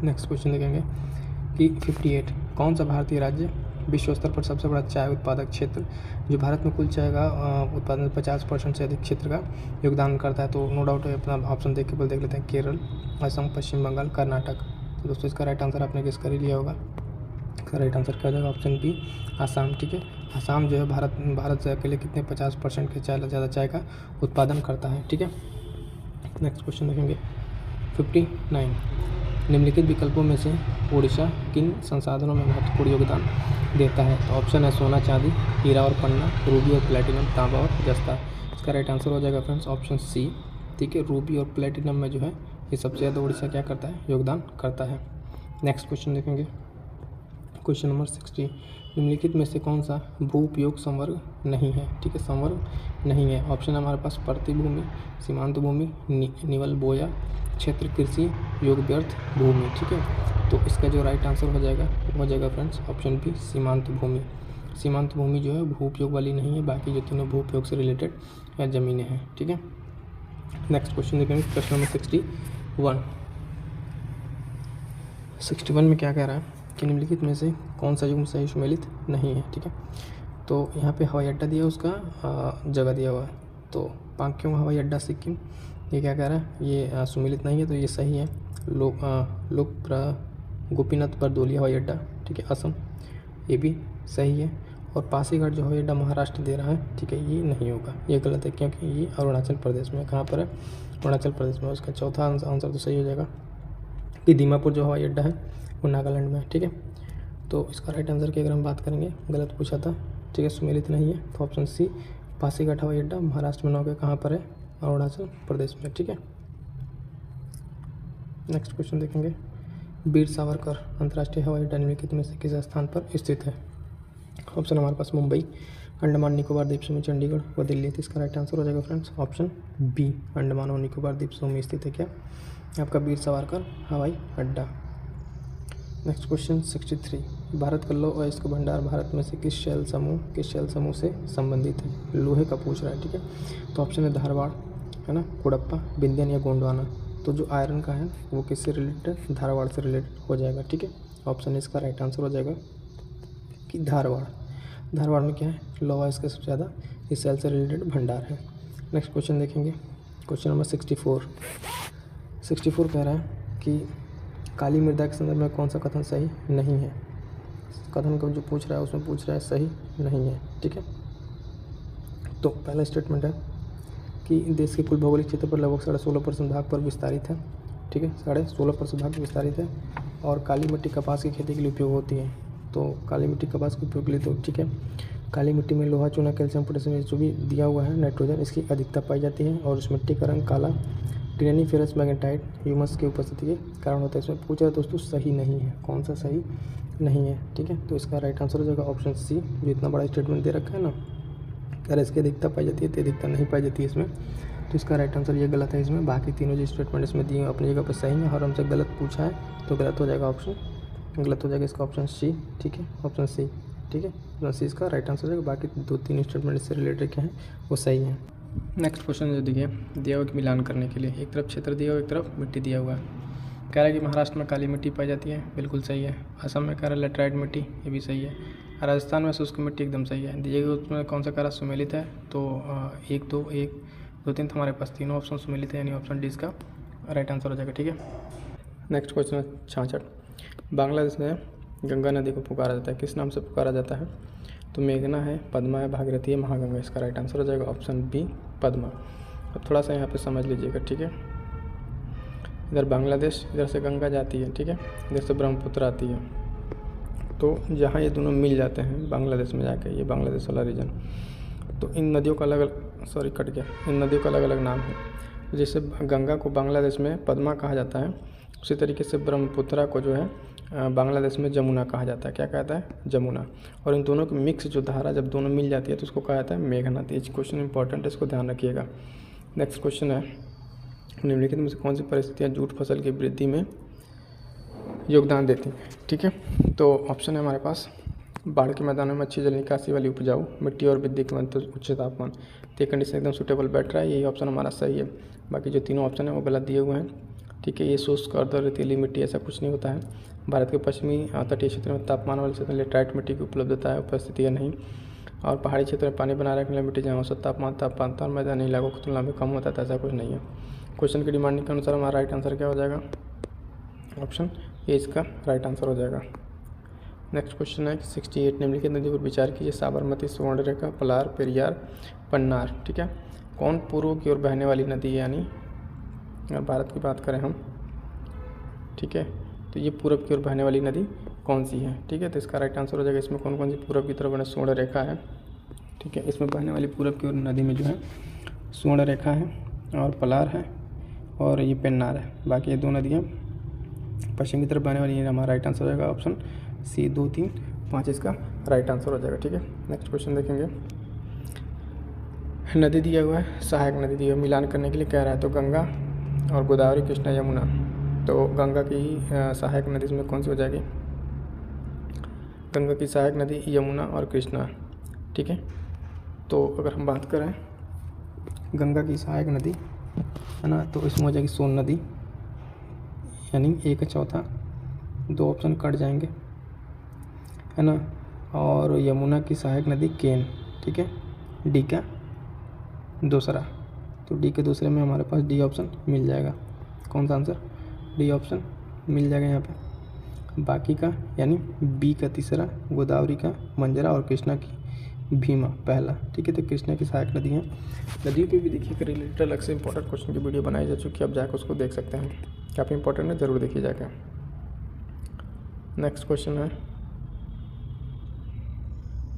नेक्स्ट क्वेश्चन देखेंगे कि 58 कौन सा भारतीय राज्य विश्व स्तर पर सबसे बड़ा चाय उत्पादक क्षेत्र, जो भारत में कुल चाय का उत्पादन 50% से अधिक क्षेत्र का योगदान करता है। तो नो डाउट अपना ऑप्शन देख लेते हैं, केरल, असम, पश्चिम बंगाल, कर्नाटक। तो दोस्तों इसका राइट आंसर आपने गेस कर ही लिया होगा। इसका राइट आंसर क्या हो जाएगा, ऑप्शन बी आसाम, ठीक है। आसाम जो है भारत से अकेले कितने 50% के ज़्यादा चाय का उत्पादन करता है, ठीक है। नेक्स्ट क्वेश्चन देखेंगे 59 निम्नलिखित विकल्पों में से उड़ीसा किन संसाधनों में महत्वपूर्ण योगदान देता है। तो ऑप्शन है सोना, चांदी, हीरा और पन्ना, रूबी और प्लेटिनम, तांबा और जस्ता। इसका राइट आंसर हो जाएगा फ्रेंड्स ऑप्शन सी, ठीक है। रूबी और प्लेटिनम में जो है ये सबसे ज़्यादा उड़ीसा क्या करता है, योगदान करता है। नेक्स्ट क्वेश्चन देखेंगे क्वेश्चन नंबर 60 निम्नलिखित में से कौन सा भू उपयोग संवर्ग नहीं है, ठीक है, संवर्ग नहीं है। ऑप्शन हमारे पास प्रति भूमि, सीमांत भूमि, निवल बोया क्षेत्र, कृषि योग व्यर्थ भूमि, ठीक है। तो इसका जो राइट आंसर हो जाएगा फ्रेंड्स ऑप्शन बी सीमांत भूमि। सीमांत भूमि जो है भू उपयोग वाली नहीं है, बाकी जो तीनों भू उपयोग से रिलेटेड या ज़मीनें हैं, ठीक है। नेक्स्ट क्वेश्चन देखेंगे प्रश्न नंबर 61 में क्या कह रहा है कि निम्नलिखित में से कौन सा युग्म सही सुमेलित नहीं है, ठीक है। तो यहाँ पे हवाई अड्डा दिया, उसका जगह दिया हुआ है। तो पाक्योंग हवाई अड्डा सिक्किम, ये क्या कह रहा है, ये सुमेलित नहीं है, तो ये सही है। गोपीनाथ बरदोली हवाई अड्डा, ठीक है, असम, ये भी सही है। और पासीघाट जो हवाई अड्डा महाराष्ट्र दे रहा है, ठीक है, ये नहीं होगा, ये गलत है, क्योंकि ये अरुणाचल प्रदेश में, कहाँ पर है, अरुणाचल प्रदेश में। उसका चौथा आंसर तो सही हो जाएगा कि दीमापुर जो हवाई अड्डा है वो नागालैंड में है, ठीक है। तो इसका राइट आंसर की अगर हम बात करेंगे, गलत पूछा था, ठीक है, सुमेलित नहीं है, तो ऑप्शन सी पासीघाट हवाई अड्डा महाराष्ट्र में ना होकर कहाँ पर है, अरुणाचल प्रदेश में, ठीक है। नेक्स्ट क्वेश्चन देखेंगे वीर सावरकर अंतर्राष्ट्रीय हवाई अड्डा निम्नलिखित में से किस स्थान पर स्थित है। ऑप्शन हमारे पास मुंबई, अंडमान निकोबार द्वीप समूह, चंडीगढ़ व दिल्ली। तो इसका राइट आंसर हो जाएगा फ्रेंड्स ऑप्शन बी अंडमान और निकोबार द्वीप समूह में स्थित है क्या, आपका वीर सावरकर हवाई अड्डा। नेक्स्ट क्वेश्चन 63 भारत का लौह अयस्क भंडार भारत में से किस शैल समूह से संबंधित है, लोहे का पूछ रहा है, ठीक है। तो ऑप्शन है धारवाड़, है ना, कुड़प्पा, विंध्यन या गोंडवाना। तो जो आयरन का है वो किससे रिलेटेड है, धारवाड़ से रिलेटेड हो जाएगा, ठीक है। ऑप्शन इसका राइट आंसर हो जाएगा कि धारवाड़ में क्या है, लौह अयस्क सबसे ज़्यादा इस शैल से रिलेटेड भंडार है। नेक्स्ट क्वेश्चन देखेंगे क्वेश्चन नंबर 64 कह रहा है कि काली मृदा के संदर्भ में कौन सा कथन सही नहीं है। कथन को जो पूछ रहा है उसमें पूछ रहा है सही नहीं है, ठीक है। तो पहला स्टेटमेंट है कि देश के कुल भौगोलिक क्षेत्र पर लगभग 16.5% भाग पर विस्तारित है, ठीक है, 16.5% भाग पर विस्तारित है। और काली मिट्टी कपास की खेती के लिए उपयोग होती है। तो काली मिट्टी कपास के उपयोग के लिए, तो ठीक है, काली मिट्टी में लोहा, चूना, कैल्शियम, पोटेशियम जो भी दिया हुआ है, नाइट्रोजन, इसकी अधिकता पाई जाती है। और उस मिट्टी का रंग काला ग्रेनिफेरस मैग्नेटाइट ह्यूमस की उपस्थिति के कारण होता है। इसमें पूछा है दोस्तों सही नहीं है, कौन सा सही नहीं है, ठीक है। तो इसका राइट आंसर हो जाएगा ऑप्शन सी, जो इतना बड़ा स्टेटमेंट दे रखा है ना, अगर इसकी अधिकता पाई जाती है तो अधिकता नहीं पाई जाती है इसमें, तो इसका राइट आंसर ये गलत है इसमें। बाकी तीनों जो स्टेटमेंट इसमें दिए अपनी जगह पर सही है, और हमसे गलत पूछा है तो गलत हो जाएगा इसका ऑप्शन सी, ठीक है, ऑप्शन सी, ठीक है, ऑप्शन सी इसका राइट आंसर हो जाएगा। बाकी 2-3 स्टेटमेंट इससे रिलेटेड क्या है वो सही है। नेक्स्ट क्वेश्चन जो देखिए दिया हुआ कि मिलान करने के लिए एक तरफ क्षेत्र दिया हुआ, एक तरफ मिट्टी दिया हुआ है। कह रहा है कि महाराष्ट्र में काली मिट्टी पाई जाती है, बिल्कुल सही है। असम में कह रहा है लेटराइट मिट्टी, ये भी सही है। राजस्थान में शुष्क मिट्टी, एकदम सही है। दीजिएगा उसमें कौन सा कह रहा सुमेलित है, तो 1 2 3 हमारे पास तीनों ऑप्शन सुमेलित है, यानी ऑप्शन डी इसका राइट आंसर हो जाएगा। ठीक है, नेक्स्ट क्वेश्चन है 66। बांग्लादेश में गंगा नदी को पुकारा जाता है, किस नाम से पुकारा जाता है? तो मेघना है, पद्मा है, भागीरथी है, महागंगा, इसका राइट आंसर हो जाएगा ऑप्शन बी पद्मा। अब थोड़ा सा यहाँ पे समझ लीजिएगा। ठीक है, इधर बांग्लादेश, इधर से गंगा जाती है, ठीक है, इधर से ब्रह्मपुत्र आती है। तो जहाँ ये दोनों मिल जाते हैं बांग्लादेश में जाके, ये बांग्लादेश वाला रीजन, तो इन नदियों का अलग अलग कट गया, इन नदियों का अलग अलग नाम है। जैसे गंगा को बांग्लादेश में पद्मा कहा जाता है, उसी तरीके से ब्रह्मपुत्रा को जो है बांग्लादेश में जमुना कहा जाता है। क्या कहता है? जमुना। और इन दोनों की मिक्स जो धारा जब दोनों मिल जाती है तो उसको कहा जाता है मेघना। तो ये क्वेश्चन इंपॉर्टेंट है, इसको ध्यान रखिएगा। नेक्स्ट क्वेश्चन है, निम्नलिखित में से कौन सी परिस्थितियाँ जूट फसल की वृद्धि में योगदान देती हैं? ठीक है, तो ऑप्शन है हमारे पास बाढ़ के मैदानों में अच्छी जल निकासी वाली उपजाऊ मिट्टी और विद्युत मंत्र उच्च तापमान। तो ये कंडीशन एकदम सूटेबल बैठ रहा है, यही ऑप्शन हमारा सही है। बाकी जो तीनों ऑप्शन है वो गलत दिए हुए हैं। ठीक है, ये शुष्क अर्ध रेतीली मिट्टी, ऐसा कुछ नहीं होता है। भारत के पश्चिमी तटीय क्षेत्र में तापमान वाले क्षेत्र में लेटराइट मिट्टी की उपलब्धता है, उपस्थिति है नहीं। और पहाड़ी क्षेत्र में पानी बनाए रखने वाली मिट्टी जहाँ औसत तापमान और मैदानी इलाकों की तुलना में कम होता है, ऐसा कुछ नहीं है। क्वेश्चन की डिमांडिंग के अनुसार हमारा राइट आंसर क्या हो जाएगा? ऑप्शन ए इसका राइट आंसर हो जाएगा। नेक्स्ट क्वेश्चन है 68, निम्नलिखित नदी पर विचार कीजिए। साबरमती, सुवर्णरेखा, पलार, पेरियार, पन्नार। ठीक है, कौन पूर्व की ओर बहने वाली नदी है? यानी अगर भारत की बात करें हम, ठीक है, तो ये पूरब की ओर बहने वाली नदी कौन सी है? ठीक है, तो इसका राइट आंसर हो जाएगा। इसमें कौन कौन सी पूरब की तरफ बने? स्वर्ण रेखा है। ठीक है, इसमें बहने वाली पूरब की ओर नदी में जो है स्वर्ण रेखा है और पलार है और ये पेन्नार है। बाकी ये 2 नदियाँ पश्चिम की तरफ बहने वाली है। हमारा राइट आंसर हो जाएगा ऑप्शन सी 2 3 5 इसका राइट आंसर हो जाएगा। ठीक है, नेक्स्ट क्वेश्चन देखेंगे। नदी दिया हुआ है, सहायक नदी दिया हुआ, मिलान करने के लिए कह रहा है। तो गंगा और गोदावरी, कृष्णा, यमुना। तो गंगा की ही सहायक नदी इसमें कौन सी हो जाएगी? गंगा की सहायक नदी यमुना और कृष्णा। ठीक है, तो अगर हम बात करें गंगा की सहायक नदी है ना, तो इसमें हो जाएगी सोन नदी, यानी 1/4, 2 ऑप्शन कट जाएंगे, है ना। और यमुना की सहायक नदी केन। ठीक है, डी का दूसरा, तो डी के दूसरे में हमारे पास डी ऑप्शन मिल जाएगा। कौन सा आंसर? डी ऑप्शन मिल जाएगा यहाँ पे। बाकी का यानी बी का तीसरा, गोदावरी का मंजरा और कृष्णा की भीमा पहला। ठीक है, तो कृष्णा की सहायक नदी है। नदियों पे भी देखिए रिलेटेड अलग से इंपॉर्टेंट क्वेश्चन की वीडियो बनाई जा चुकी है, आप जाकर उसको देख सकते हैं, काफ़ी इंपॉर्टेंट है, ज़रूर देखिए जाकर। नेक्स्ट क्वेश्चन है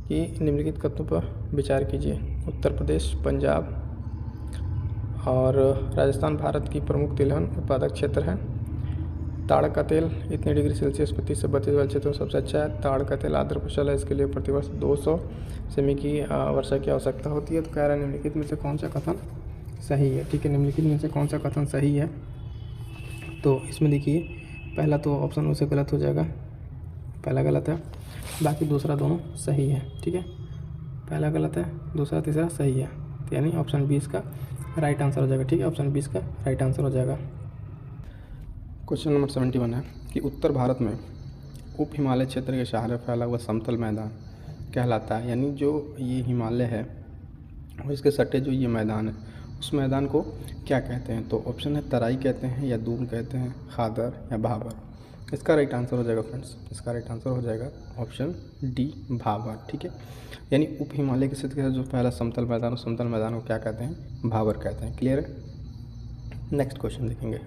कि निम्नलिखित कथनों पर विचार कीजिए। उत्तर प्रदेश, पंजाब और राजस्थान भारत की प्रमुख तिलहन उत्पादक क्षेत्र है। ताड़ का तेल इतने डिग्री सेल्सियस 25 से 32 वाले क्षेत्रों में सबसे अच्छा है। ताड़ का तेल आर्द्र फसल है, इसके लिए प्रतिवर्ष 200 सेमी की वर्षा की आवश्यकता होती है। तो कह रहा है निम्नलिखित में से कौन सा कथन सही है? ठीक है, निम्नलिखित में से कौन सा कथन सही है? तो इसमें देखिए पहला तो ऑप्शन उसे गलत हो जाएगा, पहला गलत है, बाकी दूसरा दोनों सही है। ठीक है, पहला गलत है, दूसरा तीसरा सही है, तो यानी ऑप्शन 20 का राइट आंसर हो जाएगा। ठीक है, ऑप्शन 20 का राइट आंसर हो जाएगा। क्वेश्चन नंबर 71 है कि उत्तर भारत में उप हिमालय क्षेत्र के सहारे फैला हुआ समतल मैदान कहलाता है। यानी जो ये हिमालय है और इसके सटे जो ये मैदान है, उस मैदान को क्या कहते हैं? तो ऑप्शन है तराई कहते हैं, या दून कहते हैं, खादर या भाबर। इसका राइट आंसर हो जाएगा फ्रेंड्स, इसका राइट आंसर हो जाएगा ऑप्शन डी भाबर। ठीक है, यानी उप हिमालय के क्षेत्र के जो पहला समतल मैदान, उस समतल मैदान को क्या कहते हैं? भाबर कहते हैं। क्लियर है? नेक्स्ट क्वेश्चन देखेंगे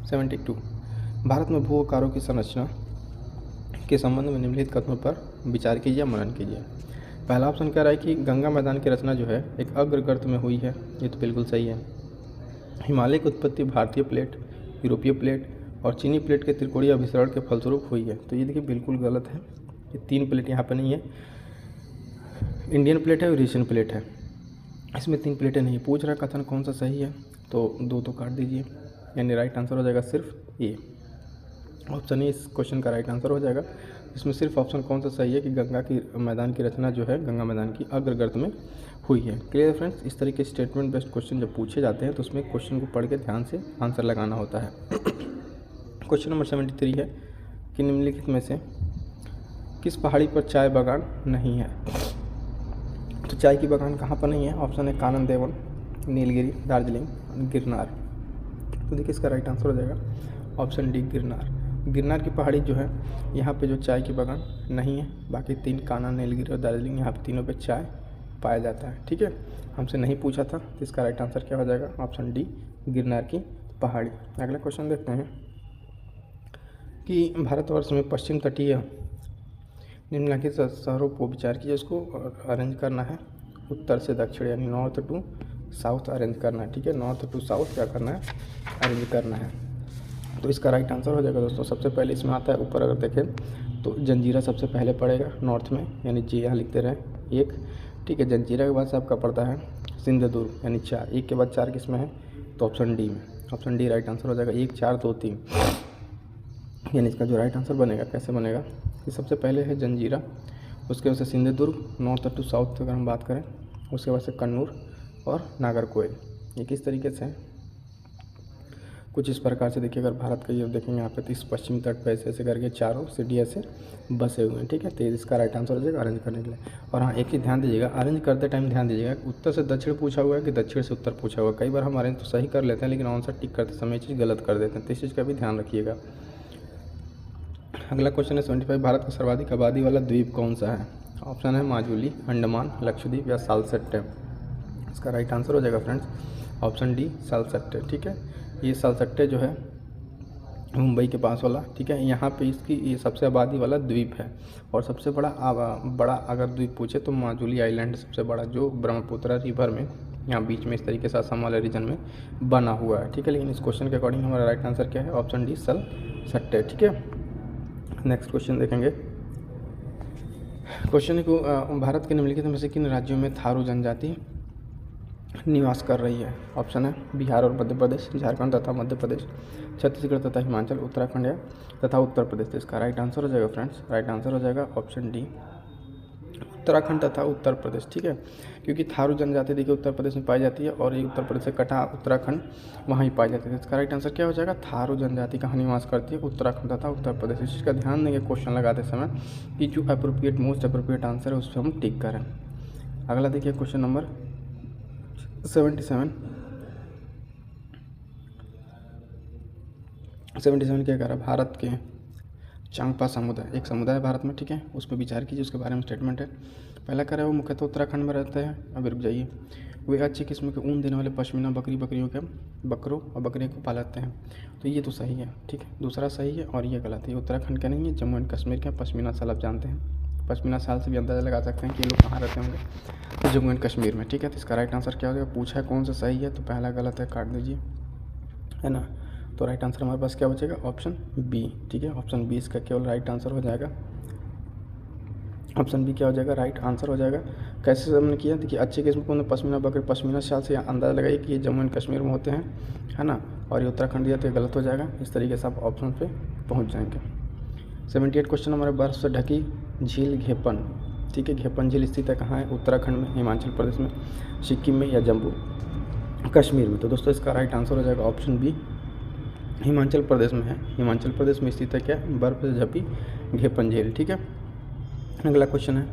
72, भारत में भू आकारों की संरचना के संबंध में निम्नलिखित कथनों पर विचार कीजिए, मनन कीजिए। पहला ऑप्शन कह रहा है कि गंगा मैदान की रचना जो है एक अग्रगर्त में हुई है, ये तो बिल्कुल सही है। हिमालय की उत्पत्ति भारतीय प्लेट, यूरोपीय प्लेट और चीनी प्लेट के त्रिकोणीय अभिसरण के फलस्वरूप हुई है, तो ये देखिए बिल्कुल गलत है। ये 3 प्लेट यहाँ पर नहीं है, इंडियन प्लेट है और एशियन प्लेट है, इसमें 3 प्लेटें नहीं। पूछ रहा कथन कौन सा सही है, तो 2 तो काट दीजिए, यानी राइट आंसर हो जाएगा सिर्फ ए। ऑप्शन ए इस क्वेश्चन का राइट आंसर हो जाएगा। इसमें सिर्फ ऑप्शन कौन सा सही है कि गंगा की मैदान की रचना जो है गंगा मैदान की अग्रगर्त में हुई है। Clear friends? इस तरीके स्टेटमेंट बेस्ड क्वेश्चन जब पूछे जाते हैं तो उसमें क्वेश्चन को पढ़ के ध्यान से आंसर लगाना होता है। क्वेश्चन नंबर 73 है कि निम्नलिखित में से किस पहाड़ी पर चाय बागान नहीं है। तो चाय की बागान कहाँ पर नहीं है? ऑप्शन है कानन देवन, नीलगिरी, दार्जिलिंग, गिरनार। तो देखिए इसका राइट आंसर हो जाएगा ऑप्शन डी गिरनार। गिरनार की पहाड़ी जो है यहाँ पे जो चाय की बागान नहीं है, बाकी 3 कानन, नीलगिरी और दार्जिलिंग यहाँ पे तीनों पे चाय पाया जाता है। ठीक है, हमसे नहीं पूछा था, तो इसका राइट आंसर क्या हो जाएगा? ऑप्शन डी गिरनार की पहाड़ी। अगला क्वेश्चन देखते हैं कि भारतवर्ष में पश्चिम तटीय निम्नलिखित शहरों को विचार कीजिए, उसको अरेंज करना है उत्तर से दक्षिण, यानी नॉर्थ टू साउथ अरेंज करना है। ठीक है, नॉर्थ टू साउथ क्या करना है? अरेंज करना है। तो इसका राइट आंसर हो जाएगा दोस्तों, सबसे पहले इसमें आता है ऊपर अगर देखें तो जंजीरा सबसे पहले पड़ेगा नॉर्थ में, यानी जी यहाँ लिखते रहे 1। ठीक है, जंजीरा के बाद से आपका पड़ता है सिंधुदुर्ग, यानी 4। 1 के बाद 4 किस में है? तो ऑप्शन डी में। ऑप्शन डी राइट आंसर हो जाएगा। 1, 4, 2, 3, यानी इसका जो राइट आंसर बनेगा कैसे बनेगा कि सबसे पहले है जंजीरा, उसके बाद से सिंधुदुर्ग, नॉर्थ टू साउथ अगर हम बात करें, उसके बाद से कन्नूर और नागरकोइल। ये किस तरीके से है? कुछ इस प्रकार से देखिए, अगर भारत का ये देखेंगे यहाँ पे तो इस पश्चिमी तट पर ऐसे ऐसे करके चारों सिटी ऐसे बसे हुए हैं। ठीक है, तो इसका राइट आंसर हो जाएगा अरेंज करने के लिए। और हाँ, एक चीज़ ध्यान दीजिएगा, अरेंज करते टाइम ध्यान दीजिएगा उत्तर से दक्षिण पूछा हुआ है कि दक्षिण से उत्तर पूछा हुआ है। कई बार हम अरेंज तो सही कर लेते हैं, लेकिन आंसर टिक करते समय चीज़ गलत कर देते हैं, तो इस चीज़ का भी ध्यान रखिएगा। अगला क्वेश्चन है 75, भारत का सर्वाधिक आबादी वाला द्वीप कौन सा है? ऑप्शन है माजुली, अंडमान, लक्षद्वीप या सालसेट्टे। इसका राइट आंसर हो जाएगा फ्रेंड्स ऑप्शन डी सालसेट्टे। ठीक है, ये सालसेट्टे जो है मुंबई के पास वाला, ठीक है, यहाँ पे इसकी ये सबसे आबादी वाला द्वीप है। और सबसे बड़ा अगर द्वीप पूछे तो माजुली आइलैंड सबसे बड़ा, जो ब्रह्मपुत्र रिवर में यहाँ बीच में इस तरीके से असम वाले रीजन में बना हुआ है। ठीक है, लेकिन इस क्वेश्चन के अकॉर्डिंग हमारा राइट आंसर क्या है? Option D Salsette. ठीक है, नेक्स्ट क्वेश्चन देखेंगे। क्वेश्चन को भारत के निम्नलिखित में से किन राज्यों में थारू जनजाति निवास कर रही है? ऑप्शन है बिहार और मध्य प्रदेश, झारखंड तथा मध्य प्रदेश, छत्तीसगढ़ तथा हिमाचल, उत्तराखंड या तथा उत्तर प्रदेश। तो इसका राइट आंसर हो जाएगा फ्रेंड्स, राइट आंसर हो जाएगा ऑप्शन डी उत्तराखंड तथा उत्तर प्रदेश। ठीक है, क्योंकि थारू जनजाति देखिए उत्तर प्रदेश में पाई जाती है और ये उत्तर प्रदेश से कटा उत्तराखंड वहाँ ही पाई जाती है। इसका राइट आंसर क्या हो जाएगा? थारू जनजाति कहाँ निवास करती है? उत्तराखंड तथा उत्तर प्रदेश। इस चीज़ का ध्यान देंगे क्वेश्चन लगाते समय कि जो अप्रोप्रिएट मोस्ट अप्रोप्रिएट आंसर है उस पर हम टिक करें। अगला देखिए क्वेश्चन नंबर 77 क्या कह रहा है? भारत के चांगपा समुदाय, एक समुदाय है भारत में, ठीक है, उस पर विचार कीजिए, उसके बारे में स्टेटमेंट है। पहला कह रहा है वो मुख्यतः उत्तराखंड में रहते हैं। अभी रुक जाइए। वे अच्छी किस्म के ऊन देने वाले पश्मीना बकरियों के बकरों और बकरियों को पालते हैं। तो ये तो सही है, ठीक है। दूसरा सही है और ये गलत है। ये उत्तराखंड का नहीं है, जम्मू एंड कश्मीर का पश्मीना शाल आप जानते हैं। पश्मीना शाल से भी अंदाज़ा लगा सकते हैं कि ये लोग कहाँ रहते होंगे, तो जम्मू एंड कश्मीर में, ठीक है। तो इसका राइट आंसर क्या हो जाएगा? पूछा है कौन सा सही है, तो पहला गलत है, काट दीजिए, है ना। तो राइट आंसर हमारे पास क्या बचेगा? ऑप्शन बी, ठीक है। ऑप्शन बी इसका केवल राइट आंसर हो जाएगा। ऑप्शन बी क्या हो जाएगा? राइट आंसर हो जाएगा। कैसे हमने किया? देखिए, अच्छे किस्म को पश्मीना बकरी पश्मीना शाल से अंदाज़ा लगाइए कि ये जम्मू एंड कश्मीर में होते हैं, है ना, और ये उत्तराखंड दिया तो ये गलत हो जाएगा। इस तरीके से आप ऑप्शन पे पहुंच जाएंगे। 78 क्वेश्चन हमारे बर्फ़ से ढकी झील घेपन, ठीक है। घेपन झील स्थित है कहाँ है? उत्तराखंड में, हिमाचल प्रदेश में, सिक्किम में या जम्मू कश्मीर में। तो दोस्तों इसका राइट आंसर हो जाएगा ऑप्शन बी, हिमाचल प्रदेश में है। हिमाचल प्रदेश में स्थित है क्या? बर्फ़ से ढकी घेपन झील, ठीक है। अगला क्वेश्चन है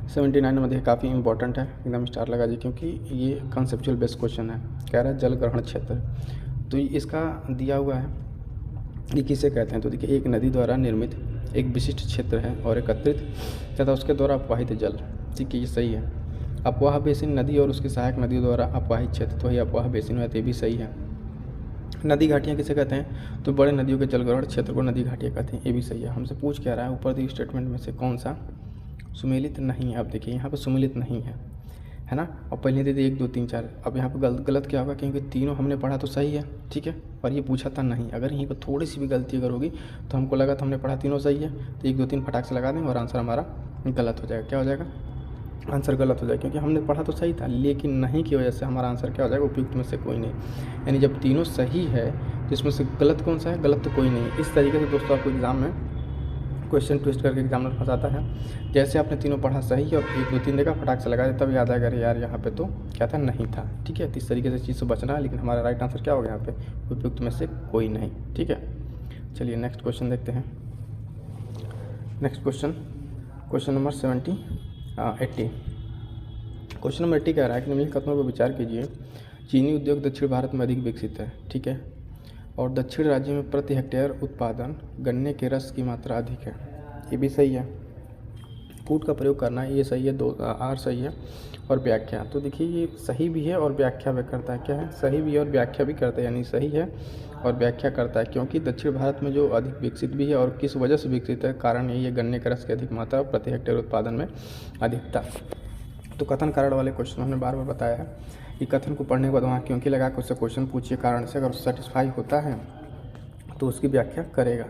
79 में, देखिए काफ़ी इंपॉर्टेंट है, एकदम स्टार लगा जी, क्योंकि ये कंसेप्चुअल बेस्ड क्वेश्चन है। कह रहा है जल ग्रहण क्षेत्र, तो इसका दिया हुआ है ये किसे कहते हैं? तो देखिए, एक नदी द्वारा निर्मित एक विशिष्ट क्षेत्र है और एकत्रित तथा उसके द्वारा अपवाहित जल, ठीक है, ये सही है। अपवाह बेसिन नदी और उसकी सहायक नदियों द्वारा अपवाहित क्षेत्र, तो ये अपवाह बेसिन है, तो भी सही है। नदी घाटियाँ किसे कहते हैं? तो बड़े नदियों के जलग्रहण क्षेत्र को नदी घाटियाँ कहते हैं, ये भी सही है। हमसे पूछ क्या रहा है ऊपर दी स्टेटमेंट में से कौन सा सुमेलित नहीं है? अब देखिए यहाँ पे सुमेलित नहीं है ना, और पहले दे दी 1 2 3 4। अब यहाँ पे गलत क्या होगा? क्योंकि तीनों हमने पढ़ा तो सही है, ठीक है, और ये पूछा था नहीं। अगर यहीं पर थोड़ी सी भी गलती अगर होगी तो हमको लगा था हमने पढ़ा तीनों सही है, तो 1 2 3 फटाक से लगा दें और आंसर हमारा गलत हो जाएगा। क्या हो जाएगा? आंसर गलत हो जाएगा, क्योंकि हमने पढ़ा तो सही था, लेकिन नहीं की वजह से हमारा आंसर क्या हो जाएगा? उपयुक्त में से कोई नहीं। यानी जब तीनों सही है तो इसमें से गलत कौन सा है? गलत तो कोई नहीं है। इस तरीके से दोस्तों आपको एग्ज़ाम में क्वेश्चन ट्विस्ट करके एग्जामिनर फंसाता है। जैसे आपने तीनों पढ़ा सही है और 1 2 3 देखा, फटाक से लगा दे, तब याद आएगा अरे यार यहाँ पे तो क्या था? नहीं था, ठीक है। तो इस तरीके से चीज़ से बचना है, लेकिन हमारा राइट आंसर क्या हो गया यहाँ पे? उपयुक्त में से कोई नहीं, ठीक है। चलिए नेक्स्ट क्वेश्चन देखते हैं। Next question number 80। Question number 80 कह रहा है कि निम्नलिखित कथनों पर विचार कीजिए। चीनी उद्योग दक्षिण भारत में अधिक विकसित है, ठीक है, और दक्षिण राज्य में प्रति हेक्टेयर उत्पादन गन्ने के रस की मात्रा अधिक है। ये भी सही है, कूट का प्रयोग करना है, ये सही है, 2 आर सही है। और व्याख्या, तो देखिए ये सही भी है और व्याख्या भी करता है। क्या है? सही भी है और व्याख्या भी करता है, यानी सही है और व्याख्या करता है, क्योंकि दक्षिण भारत में जो अधिक विकसित भी है और किस वजह से विकसित है, कारण यही है गन्ने के रस की अधिक मात्रा प्रति हेक्टेयर उत्पादन में अधिकता। तो कथन कारण वाले क्वेश्चन हमने बार बार बताया है कि कथन को पढ़ने के बाद वहाँ क्योंकि लगा के उससे क्वेश्चन पूछिए कारण से, अगर सेटिस्फाई होता है तो उसकी व्याख्या करेगा।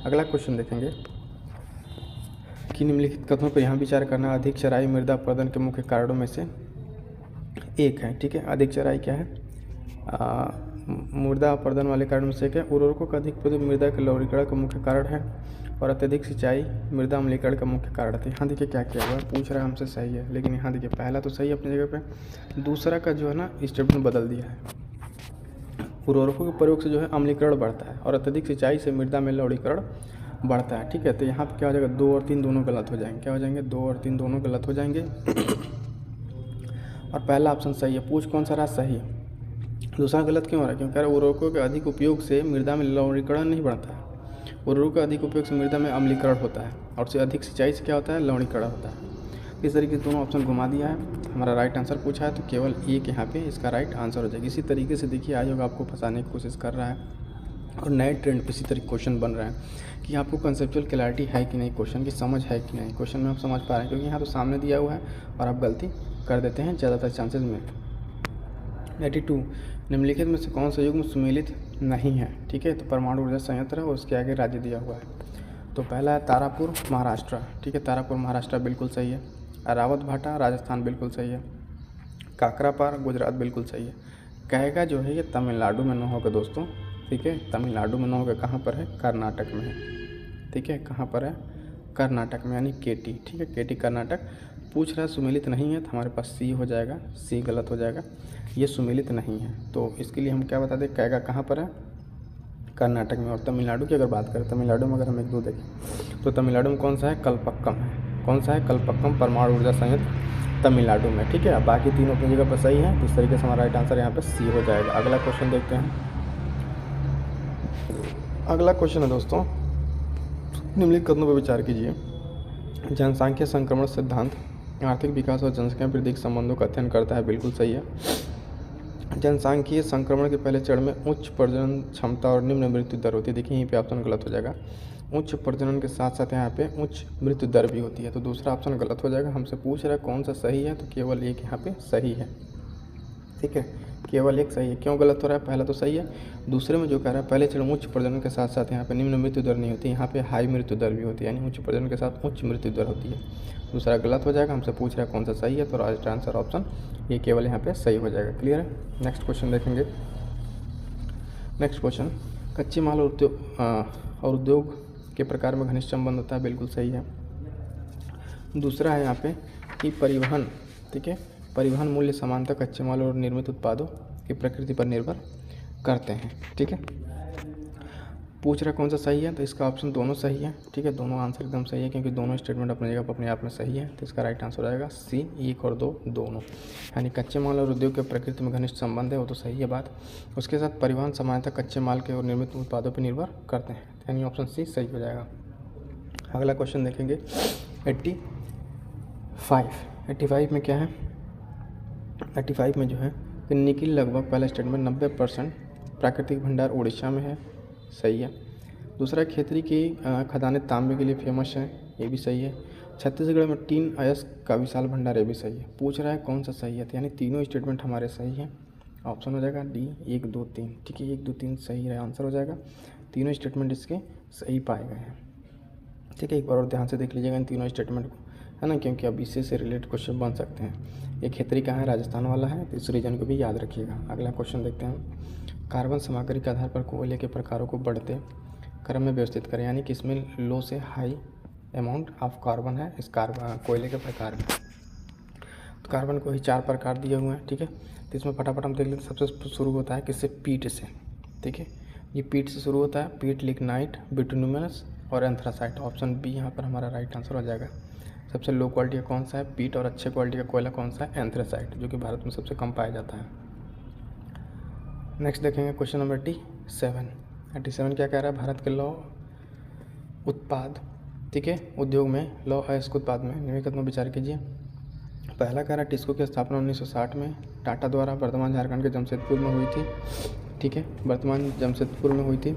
अगला क्वेश्चन देखेंगे कि निम्नलिखित कथनों पर यहाँ विचार करना। अधिक चराई मृदा अपरदन के मुख्य कारणों में से एक है, ठीक है। अधिक चराई क्या है? मृदा अपरदन वाले कारण में से एक है। उर्वरकों का अधिक प्रयोग मृदा के लवणीकरण का मुख्य कारण है, और अत्यधिक सिंचाई मृदा अम्लीकरण का मुख्य कारण है। यहाँ देखिए क्या किया हुआ है, पूछ रहा है हमसे, सही है, लेकिन यहाँ देखिए पहला तो सही है अपनी जगह पे, दूसरा का जो है ना स्टेटमेंट बदल दिया है। उर्वरकों के प्रयोग से जो है अम्लीकरण बढ़ता है और अत्यधिक सिंचाई से मृदा में लवणीकरण बढ़ता है, ठीक है। तो यहाँ पे क्या हो जाएगा, 2 और 3 दोनों गलत हो जाएंगे। क्या हो जाएंगे? 2 और 3 दोनों गलत हो जाएंगे। और पहला ऑप्शन सही है। पूछ कौन सा रहा? सही। दूसरा गलत क्यों हो रहा है? क्योंकि उर्वरकों के अधिक उपयोग से मृदा में लवणीकरण नहीं बढ़ता है, उर्वरकों का अधिक उपयोग से मृदा में अम्लीकरण होता है, और से अधिक सिंचाई से क्या होता है? लवणीकरण होता है। इस तरीके से दोनों ऑप्शन घुमा दिया है। हमारा राइट आंसर पूछा है तो केवल एक यहाँ पे इसका राइट आंसर हो जाएगा। इसी तरीके से देखिए आयोग आपको फंसाने की कोशिश कर रहा है, और नए ट्रेंड पे इसी तरीके क्वेश्चन बन रहे हैं कि आपको कंसेप्चुअल क्लैरिटी है कि नहीं, क्वेश्चन की समझ है कि नहीं, क्वेश्चन में आप समझ पा रहे हैं, क्योंकि यहाँ तो सामने दिया हुआ है और आप गलती कर देते हैं ज़्यादातर चांसेस में। 82 निम्नलिखित में से कौन सा युग्म सुमेलित नहीं है, ठीक है। तो परमाणु ऊर्जा संयंत्र और उसके आगे राज्य दिया हुआ है। तो पहला है तारापुर महाराष्ट्र, ठीक है, तारापुर महाराष्ट्र बिल्कुल सही है। रावत भाटा राजस्थान बिल्कुल सही है। काकरापार गुजरात बिल्कुल सही है। कहेगा जो है ये तमिलनाडु में न होगा दोस्तों, ठीक है, तमिलनाडु में न होगा, कहाँ पर है? कर्नाटक में है, ठीक है, कहाँ पर है? कर्नाटक में, यानी केटी, ठीक है, केटी कर्नाटक। पूछ रहा है सुमेलित नहीं है, तो हमारे पास सी हो जाएगा, सी गलत हो जाएगा, ये सुमेलित नहीं है। तो इसके लिए हम क्या बता दें, कहेगा कहाँ पर है? कर्नाटक में। और तमिलनाडु की अगर बात करें, तमिलनाडु में अगर हम 1-2 देखें तो तमिलनाडु में कौन सा है? कलपक्कम है। कौन सा है? कलपक्कम परमाणु ऊर्जा संयंत्र तमिलनाडु में, ठीक है। अब बाकी तीनों अपनी जगह पर सही है, इस तरीके से हमारा राइट आंसर यहाँ पे सी हो जाएगा। अगला क्वेश्चन देखते हैं। अगला क्वेश्चन है दोस्तों, निम्नलिखित कथनों पर विचार कीजिए। जनसांख्यिकीय संक्रमण सिद्धांत आर्थिक विकास और जनसंख्या वृद्धि के संबंधों का अध्ययन करता है, बिल्कुल सही है। जनसांख्यिकीय संक्रमण के पहले चरण में उच्च प्रजनन क्षमता और निम्न मृत्यु दर होती है। देखिए यहीं पे ऑप्शन गलत हो जाएगा। उच्च प्रजनन के साथ साथ यहाँ पे उच्च मृत्यु दर भी होती है, तो दूसरा ऑप्शन गलत हो जाएगा। हमसे पूछ रहा है कौन सा सही है, तो केवल एक यहाँ पे सही है, ठीक है, केवल एक सही है। क्यों गलत हो रहा है? पहला तो सही है, दूसरे में जो कह रहा है पहले चरण उच्च प्रजनन के साथ साथ यहाँ पे निम्न मृत्यु दर नहीं होती, यहाँ पे हाई मृत्यु दर भी होती है, यानी उच्च प्रजनन के साथ उच्च मृत्यु दर होती है। दूसरा गलत हो जाएगा। हमसे पूछ रहा है कौन सा सही है, तो राइट आंसर ऑप्शन ये केवल यहाँ पे सही हो जाएगा। क्लियर है? नेक्स्ट क्वेश्चन देखेंगे। नेक्स्ट क्वेश्चन, कच्चे माल और उद्योग के प्रकार में घनिष्ठ संबंध होता है, बिल्कुल सही है। दूसरा है यहाँ पे कि परिवहन, ठीक है, परिवहन मूल्य समानता कच्चे माल और निर्मित उत्पादों की प्रकृति पर निर्भर करते हैं, ठीक है। पूछ रहा कौन सा सही है, तो इसका ऑप्शन दोनों सही है, ठीक है, दोनों आंसर एकदम सही है, क्योंकि दोनों स्टेटमेंट अपनी जगह पर अपने आप में सही है। तो इसका राइट आंसर हो जाएगा सी, 1 और 2 दोनों, यानी कच्चे माल और उद्योग के प्रकृति में घनिष्ठ संबंध है, वो तो सही है बात। उसके साथ परिवहन समानता कच्चे माल के और निर्मित उत्पादों पर निर्भर करते हैं, यानी ऑप्शन सी सही हो जाएगा। अगला क्वेश्चन देखेंगे 85 में क्या है? 85 में जो है कि निकिल लगभग, पहला स्टेटमेंट 90% प्राकृतिक भंडार उड़ीसा में है, सही है। दूसरा खेतरी की खदानें तांबे के लिए फेमस है, ये भी सही है। छत्तीसगढ़ में टीन अयस्क का विशाल भंडार, ये भी सही है। पूछ रहा है कौन सा सही है, तो यानी तीनों स्टेटमेंट हमारे सही हैं। ऑप्शन हो जाएगा डी 1, 2, 3, ठीक है, 1, 2, 3 सही है, आंसर हो जाएगा। तीनों स्टेटमेंट इसके सही पाए गए हैं, ठीक है। एक बार और ध्यान से देख लीजिएगा इन तीनों स्टेटमेंट को, है ना, क्योंकि अब इससे से रिलेटेड क्वेश्चन बन सकते हैं। ये खेतरी कहाँ है? राजस्थान वाला है, तो इस रीजन को भी याद रखिएगा। अगला क्वेश्चन देखते हैं। कार्बन सामग्री के आधार पर कोयले के प्रकारों को बढ़ते क्रम में व्यवस्थित करें, यानी कि इसमें लो से हाई अमाउंट ऑफ कार्बन है इस कोयले के प्रकार में। तो कार्बन को ही 4 प्रकार दिए हुए हैं, ठीक है। तो इसमें फटाफट हम देख लेते हैं। सबसे शुरू होता है किससे? पीट से, ठीक है। ये पीट से शुरू होता है, पीट, लिग्नाइट, बिटुमिनस और एंथ्रासाइट। ऑप्शन बी यहाँ पर हमारा राइट आंसर हो जाएगा। सबसे लो क्वालिटी का कौन सा है? पीट। और अच्छे क्वालिटी का कोयला कौन सा है? एंथ्रासाइट, जो कि भारत में सबसे कम पाया जाता है। नेक्स्ट देखेंगे क्वेश्चन नंबर 87 क्या कह रहा है? भारत के लौह उत्पाद, ठीक है, उद्योग में लौह अयस्क उत्पाद में निम्नलिखित में विचार कीजिए। पहला कह रहा है टिस्को की स्थापना 1960 में टाटा द्वारा वर्तमान झारखंड के जमशेदपुर में हुई थी, ठीक है, वर्तमान जमशेदपुर में हुई थी।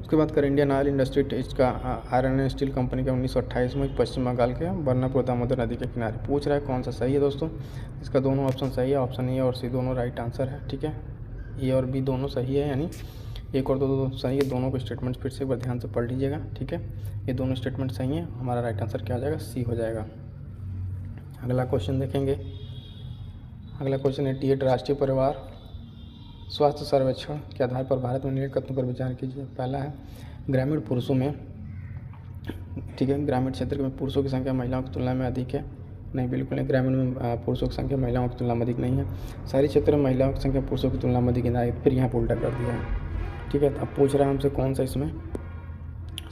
उसके बाद कर इंडियन ऑयल इंडस्ट्री इसका आयरन एंड स्टील कंपनी का 1928 में पश्चिम बंगाल के बर्नापुर दामोदर नदी के किनारे। पूछ रहा है कौन सा सही है दोस्तों? इसका दोनों ऑप्शन सही है, ऑप्शन ए और सी दोनों राइट आंसर है, ठीक है। ए और बी दोनों सही है, यानी एक और दो सही है। दोनों को स्टेटमेंट फिर से एक बार ध्यान से पढ़ लीजिएगा, ठीक है। ये दोनों स्टेटमेंट सही हैं, हमारा राइट आंसर क्या हो जाएगा? सी हो जाएगा। अगला क्वेश्चन देखेंगे। अगला क्वेश्चन 88 राष्ट्रीय परिवार स्वास्थ्य सर्वेक्षण के आधार पर भारत में निम्नलिखित कथनों पर विचार कीजिए। पहला है ग्रामीण पुरुषों में, ठीक है, ग्रामीण क्षेत्र में पुरुषों की संख्या महिलाओं की तुलना में अधिक है। नहीं, बिल्कुल नहीं, ग्रामीण में पुरुषों की संख्या महिलाओं की तुलना में अधिक नहीं है। शहरी क्षेत्र में महिलाओं की संख्या पुरुषों की तुलना में अधिक है। फिर यहाँ पर उल्टा कर दिया है, ठीक है। तो अब पूछ रहा है हमसे कौन सा इसमें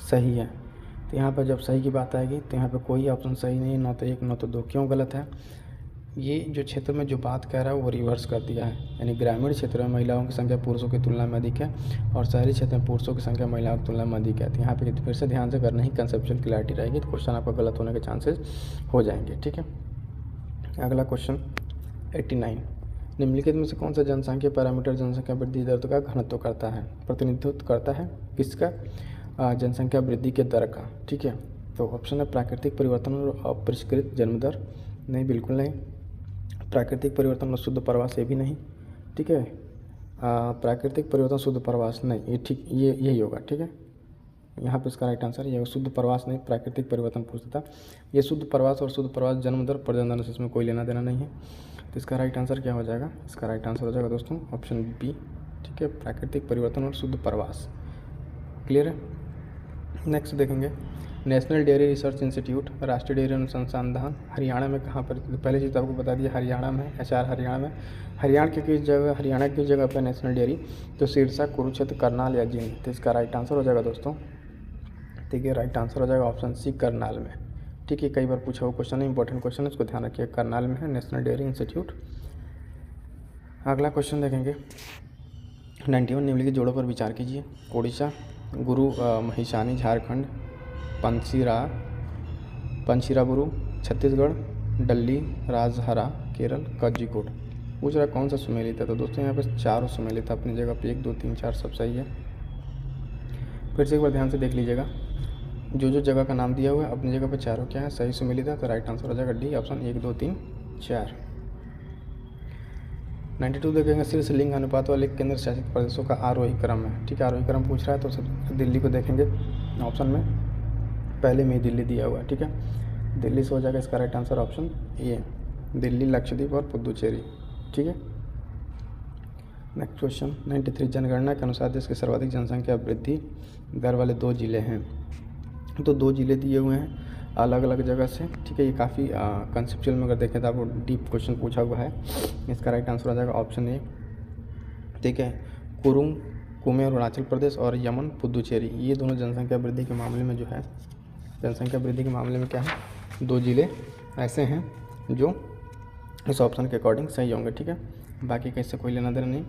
सही है। तो यहाँ पर जब सही की बात आएगी तो यहाँ पर कोई ऑप्शन सही नहीं है, ना तो एक ना तो दो। क्यों गलत है? ये जो क्षेत्र में जो बात कह रहा है वो रिवर्स कर दिया है, यानी ग्रामीण क्षेत्र में महिलाओं की संख्या पुरुषों की तुलना में अधिक है और शहरी क्षेत्र में पुरुषों की संख्या महिलाओं की तुलना में अधिक है। तो यहाँ पे फिर से ध्यान से करना ही कंसेप्चुअल क्लैरिटी रहेगी, तो क्वेश्चन आपका गलत होने के चांसेस हो जाएंगे, ठीक है। अगला क्वेश्चन 89 निम्नलिखित में से कौन सा जनसंख्या पैरामीटर जनसंख्या वृद्धि दर का घनत्व करता है, प्रतिनिधित्व करता है? किसका? जनसंख्या वृद्धि के दर का, ठीक है। तो ऑप्शन है प्राकृतिक परिवर्तन और अपरिष्कृत जन्म दर। नहीं, बिल्कुल नहीं। प्राकृतिक परिवर्तन और शुद्ध प्रवास, ये भी नहीं, ठीक है। प्राकृतिक परिवर्तन शुद्ध प्रवास नहीं, ये ठीक, ये यही होगा, ठीक है। यहाँ पे इसका राइट आंसर ये शुद्ध प्रवास नहीं, प्राकृतिक परिवर्तन पूछता था। ये शुद्ध प्रवास और शुद्ध प्रवास जन्म दर प्रजनन से इसमें कोई लेना देना नहीं है। तो इसका राइट आंसर क्या हो जाएगा? इसका राइट आंसर हो जाएगा दोस्तों ऑप्शन बी, ठीक है, प्राकृतिक परिवर्तन और शुद्ध प्रवास। क्लियर है? नेक्स्ट देखेंगे नेशनल डेयरी रिसर्च इंस्टीट्यूट राष्ट्रीय डेयरी अनुसंधान हरियाणा में कहाँ पर? पहले चीज़ आपको बता दिया, हरियाणा में, HR हरियाणा में। हरियाणा की किस जगह पर नेशनल डेयरी? तो सिरसा, कुरुक्षेत्र, करनाल या जींद। तो इसका राइट आंसर हो जाएगा दोस्तों, ठीक है, राइट आंसर हो जाएगा ऑप्शन सी, करनाल में, ठीक है। कई बार पूछा हुआ क्वेश्चन है, इंपॉर्टेंट क्वेश्चन है, इसको ध्यान रखिए, करनाल में है नेशनल डेयरी इंस्टीट्यूट। अगला क्वेश्चन देखेंगे 91 निम्नलिखित जोड़ों पर विचार कीजिए। उड़ीसा, गुरु महिषानी झारखंड, पंचीराबुरु छत्तीसगढ़, डल्ली राजहरा केरल, कज्जिकोट। पूछ रहा कौन सा सुमेलित है? तो दोस्तों यहाँ पे चारों सुमेलित है अपनी जगह पे, 1 2 3 4 सब सही है। फिर से एक बार ध्यान से देख लीजिएगा, जो जगह का नाम दिया हुआ है अपनी जगह पे चारों क्या है? सही सुमेलित है। तो राइट आंसर हो जाएगा डी ऑप्शन 1 2 3 4। 92 देखेंगे शीर्ष लिंग अनुपात वाले केंद्र शासित प्रदेशों का आरोही क्रम है, ठीक है, आरोही क्रम पूछ रहा है। तो सब दिल्ली को देखेंगे ऑप्शन में, पहले में ही दिल्ली दिया हुआ है, ठीक है, दिल्ली से हो जाएगा इसका right answer option A, Delhi, Lakshadweep और पुदुचेरी, ठीक है। नेक्स्ट क्वेश्चन 93 जनगणना के अनुसार देश की सर्वाधिक जनसंख्या वृद्धि दर वाले 2 जिले हैं। तो 2 जिले दिए हुए हैं अलग अलग जगह से, ठीक है। ये काफ़ी कंसेप्चुअल में अगर देखें तो आपको डीप क्वेश्चन पूछा हुआ है। इसका राइट आंसर हो जाएगा ऑप्शन ए, ठीक है, कुरुंग कुमे अरुणाचल प्रदेश और यमन पुदुचेरी। ये दोनों जनसंख्या वृद्धि के मामले में जो है, जनसंख्या वृद्धि के मामले में क्या है, 2 जिले ऐसे हैं जो इस ऑप्शन के अकॉर्डिंग सही होंगे, ठीक है। बाकी कैसे कोई लेना देना नहीं।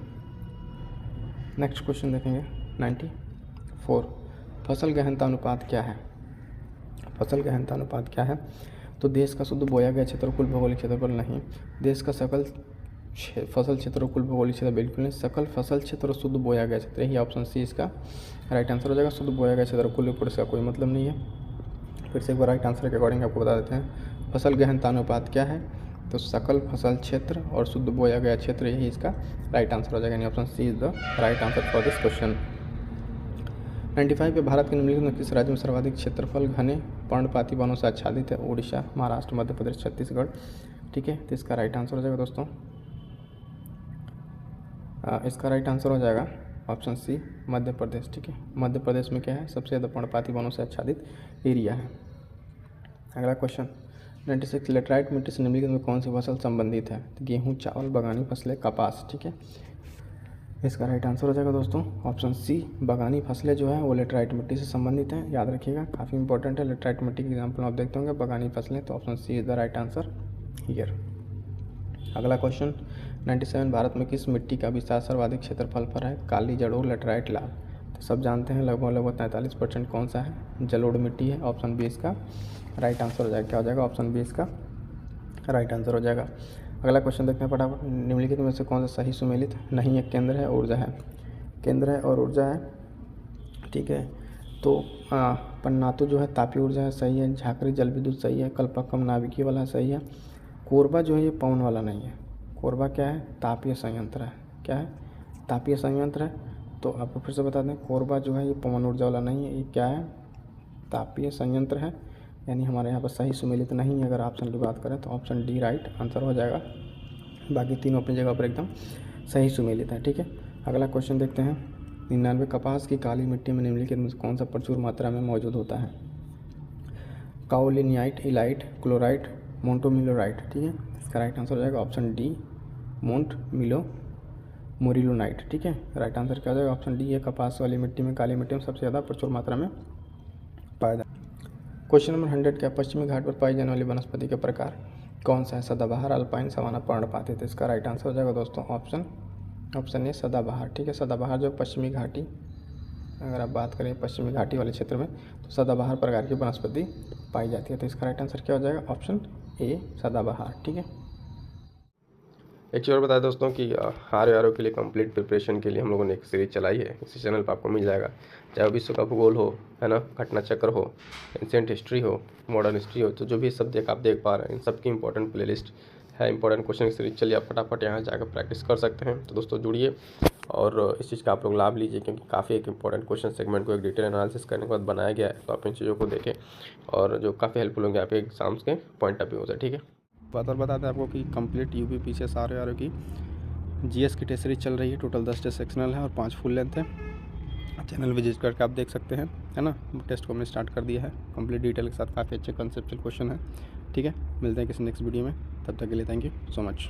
नेक्स्ट क्वेश्चन देखेंगे 94 फसल गहनता अनुपात क्या है? फसल गहनता अनुपात क्या है? तो देश का शुद्ध बोया गया क्षेत्र कुल भौगोलिक क्षेत्रफल नहीं, देश का सकल फसल क्षेत्र और कुल भौगोलिक क्षेत्र बिल्कुल नहीं, सकल फसल क्षेत्र और शुद्ध बोया गया क्षेत्र, यही ऑप्शन सी इसका राइट आंसर हो जाएगा। शुद्ध बोया गया क्षेत्र कुल रिपोर्ट इसका कोई मतलब नहीं है। फिर से एक बार राइट आंसर के अकॉर्डिंग आपको बता देते हैं, फसल गहनता अनुपात क्या है? तो सकल फसल क्षेत्र और शुद्ध बोया गया क्षेत्र, यही इसका राइट आंसर हो जाएगा, यानी option C is the right answer for this question. 95 पे भारत के निम्नलिखित में किस राज्य में सर्वाधिक क्षेत्रफल घने पर्णपाती वनों से आच्छादित है? उड़ीसा, महाराष्ट्र, मध्य प्रदेश, छत्तीसगढ़, ठीक है। तो इसका राइट आंसर हो जाएगा दोस्तों, इसका राइट आंसर हो जाएगा ऑप्शन सी, मध्य प्रदेश, ठीक है। मध्य प्रदेश में क्या है? सबसे ज़्यादा पर्णपाती वनों से आच्छादित एरिया है। अगला क्वेश्चन 96 लेटराइट मिट्टी से निम्नलिखित में कौन सी फसल संबंधित है? तो गेहूँ, चावल, बगानी फसलें, कपास, ठीक है। इसका राइट आंसर हो जाएगा दोस्तों ऑप्शन सी, बागानी फसलें जो है वो लेटराइट मिट्टी से संबंधित हैं, याद रखिएगा, काफ़ी इंपॉर्टेंट है। लेटराइट मिट्टी के एग्जाम्पल आप देखते होंगे, बागानी फसलें, तो option C is the right answer here. अगला क्वेश्चन 97, भारत में किस मिट्टी का विस्तार सर्वाधिक क्षेत्रफल पर है? काली, जलोढ़, लेटराइट, लाल। तो सब जानते हैं लगभग 43% कौन सा है? जलोढ़ मिट्टी है। ऑप्शन बी इसका राइट आंसर हो जाएगा। क्या हो जाएगा? ऑप्शन बी इसका राइट आंसर हो जाएगा। अगला क्वेश्चन देखते हैं फटाफट। निम्नलिखित में से कौन सा सही सुमेलित नहीं है? केंद्र है, ऊर्जा है। केंद्र है और ऊर्जा है, ठीक है। तो पन्नातु जो है तापीय ऊर्जा है, सही है। झाकरी जल विद्युत सही है। कल्पक्कम नाभिकीय वाला सही है। कोरबा जो है ये पवन वाला नहीं है। कोरबा क्या है? तापीय संयंत्र है। क्या है? तापीय संयंत्र है। तो आपको फिर से बता दें, कोरबा जो है ये पवन ऊर्जा वाला नहीं है, ये क्या है? तापीय संयंत्र है। यानी हमारे यहाँ पर सही सुमेलित नहीं है। अगर ऑप्शन की बात करें तो ऑप्शन डी राइट आंसर हो जाएगा। बाकी तीनों अपनी जगह पर एकदम सही सुमेलित है, ठीक है। अगला क्वेश्चन देखते हैं। 99, कपास की काली मिट्टी में निम्नलिखित में कौन सा प्रचुर मात्रा में मौजूद होता है? काओलिनाइट, इलाइट, क्लोराइट, मोंटोमिलोराइट, ठीक है। इसका राइट आंसर हो जाएगा ऑप्शन डी मोरिलोनाइट, ठीक है। राइट आंसर क्या हो जाएगा? Option D. ये कपास वाली मिट्टी में, काली मिट्टी में सबसे ज़्यादा प्रचुर मात्रा में पाया जाता है। क्वेश्चन नंबर 100 क्या? पश्चिमी घाट पर पाई जाने वाली वनस्पति का प्रकार कौन सा है? सदाबहार, अल्पाइन, सवाना, पर्णपाती। तो इसका राइट आंसर हो जाएगा दोस्तों ऑप्शन ए सदाबहार, ठीक है। सदाबहार जो पश्चिमी घाटी, अगर आप बात करें पश्चिमी घाटी वाले क्षेत्र में, तो सदाबहार प्रकार की वनस्पति पाई जाती है। तो इसका राइट आंसर क्या हो जाएगा? ऑप्शन ए सदाबहार, ठीक है। एक चीज़ और बता दें दोस्तों कि आर के लिए कंप्लीट प्रिपरेशन के लिए हम लोगों ने एक सीरीज चलाई है, इसी चैनल पर आपको मिल जाएगा। चाहे वो विश्व का भूगोल हो, है ना, घटना चक्र हो, एंशिएंट हिस्ट्री हो, मॉडर्न हिस्ट्री हो, तो जो भी सब्जेक्ट आप देख पा रहे हैं, इन सब की इंपॉर्टेंट प्लेलिस्ट है, इंपॉर्टेंट क्वेश्चन की सीरीज। चलिए आप फटाफट यहाँ जाकर प्रैक्टिस कर सकते हैं। तो दोस्तों जुड़िए और इस चीज़ का आप लोग लाभ लीजिए, क्योंकि काफ़ी एक इंपॉर्टेंट क्वेश्चन सेगमेंट को एक डिटेल एनालिसिस करने के बाद बनाया गया है। तो आप इन चीज़ों को देखें और जो काफ़ी हेल्पफुल होंगे आपके एग्जाम्स के पॉइंट ऑफ व्यू से, ठीक है। बात और बता दें आपको कि कंप्लीट यूपी पीसीएस आर की जीएस की टेस्ट सीरीज चल रही है। टोटल 10 टेस्ट सेक्शनल है और 5 फुल लेंथ है। चैनल विजिट करके आप देख सकते हैं, है ना। टेस्ट को हमने स्टार्ट कर दिया है कंप्लीट डिटेल के साथ, काफ़ी अच्छे कंसेप्चुअल क्वेश्चन है, ठीक है। मिलते हैं किसी नेक्स्ट वीडियो में, तब तक के लिए थैंक यू सो मच।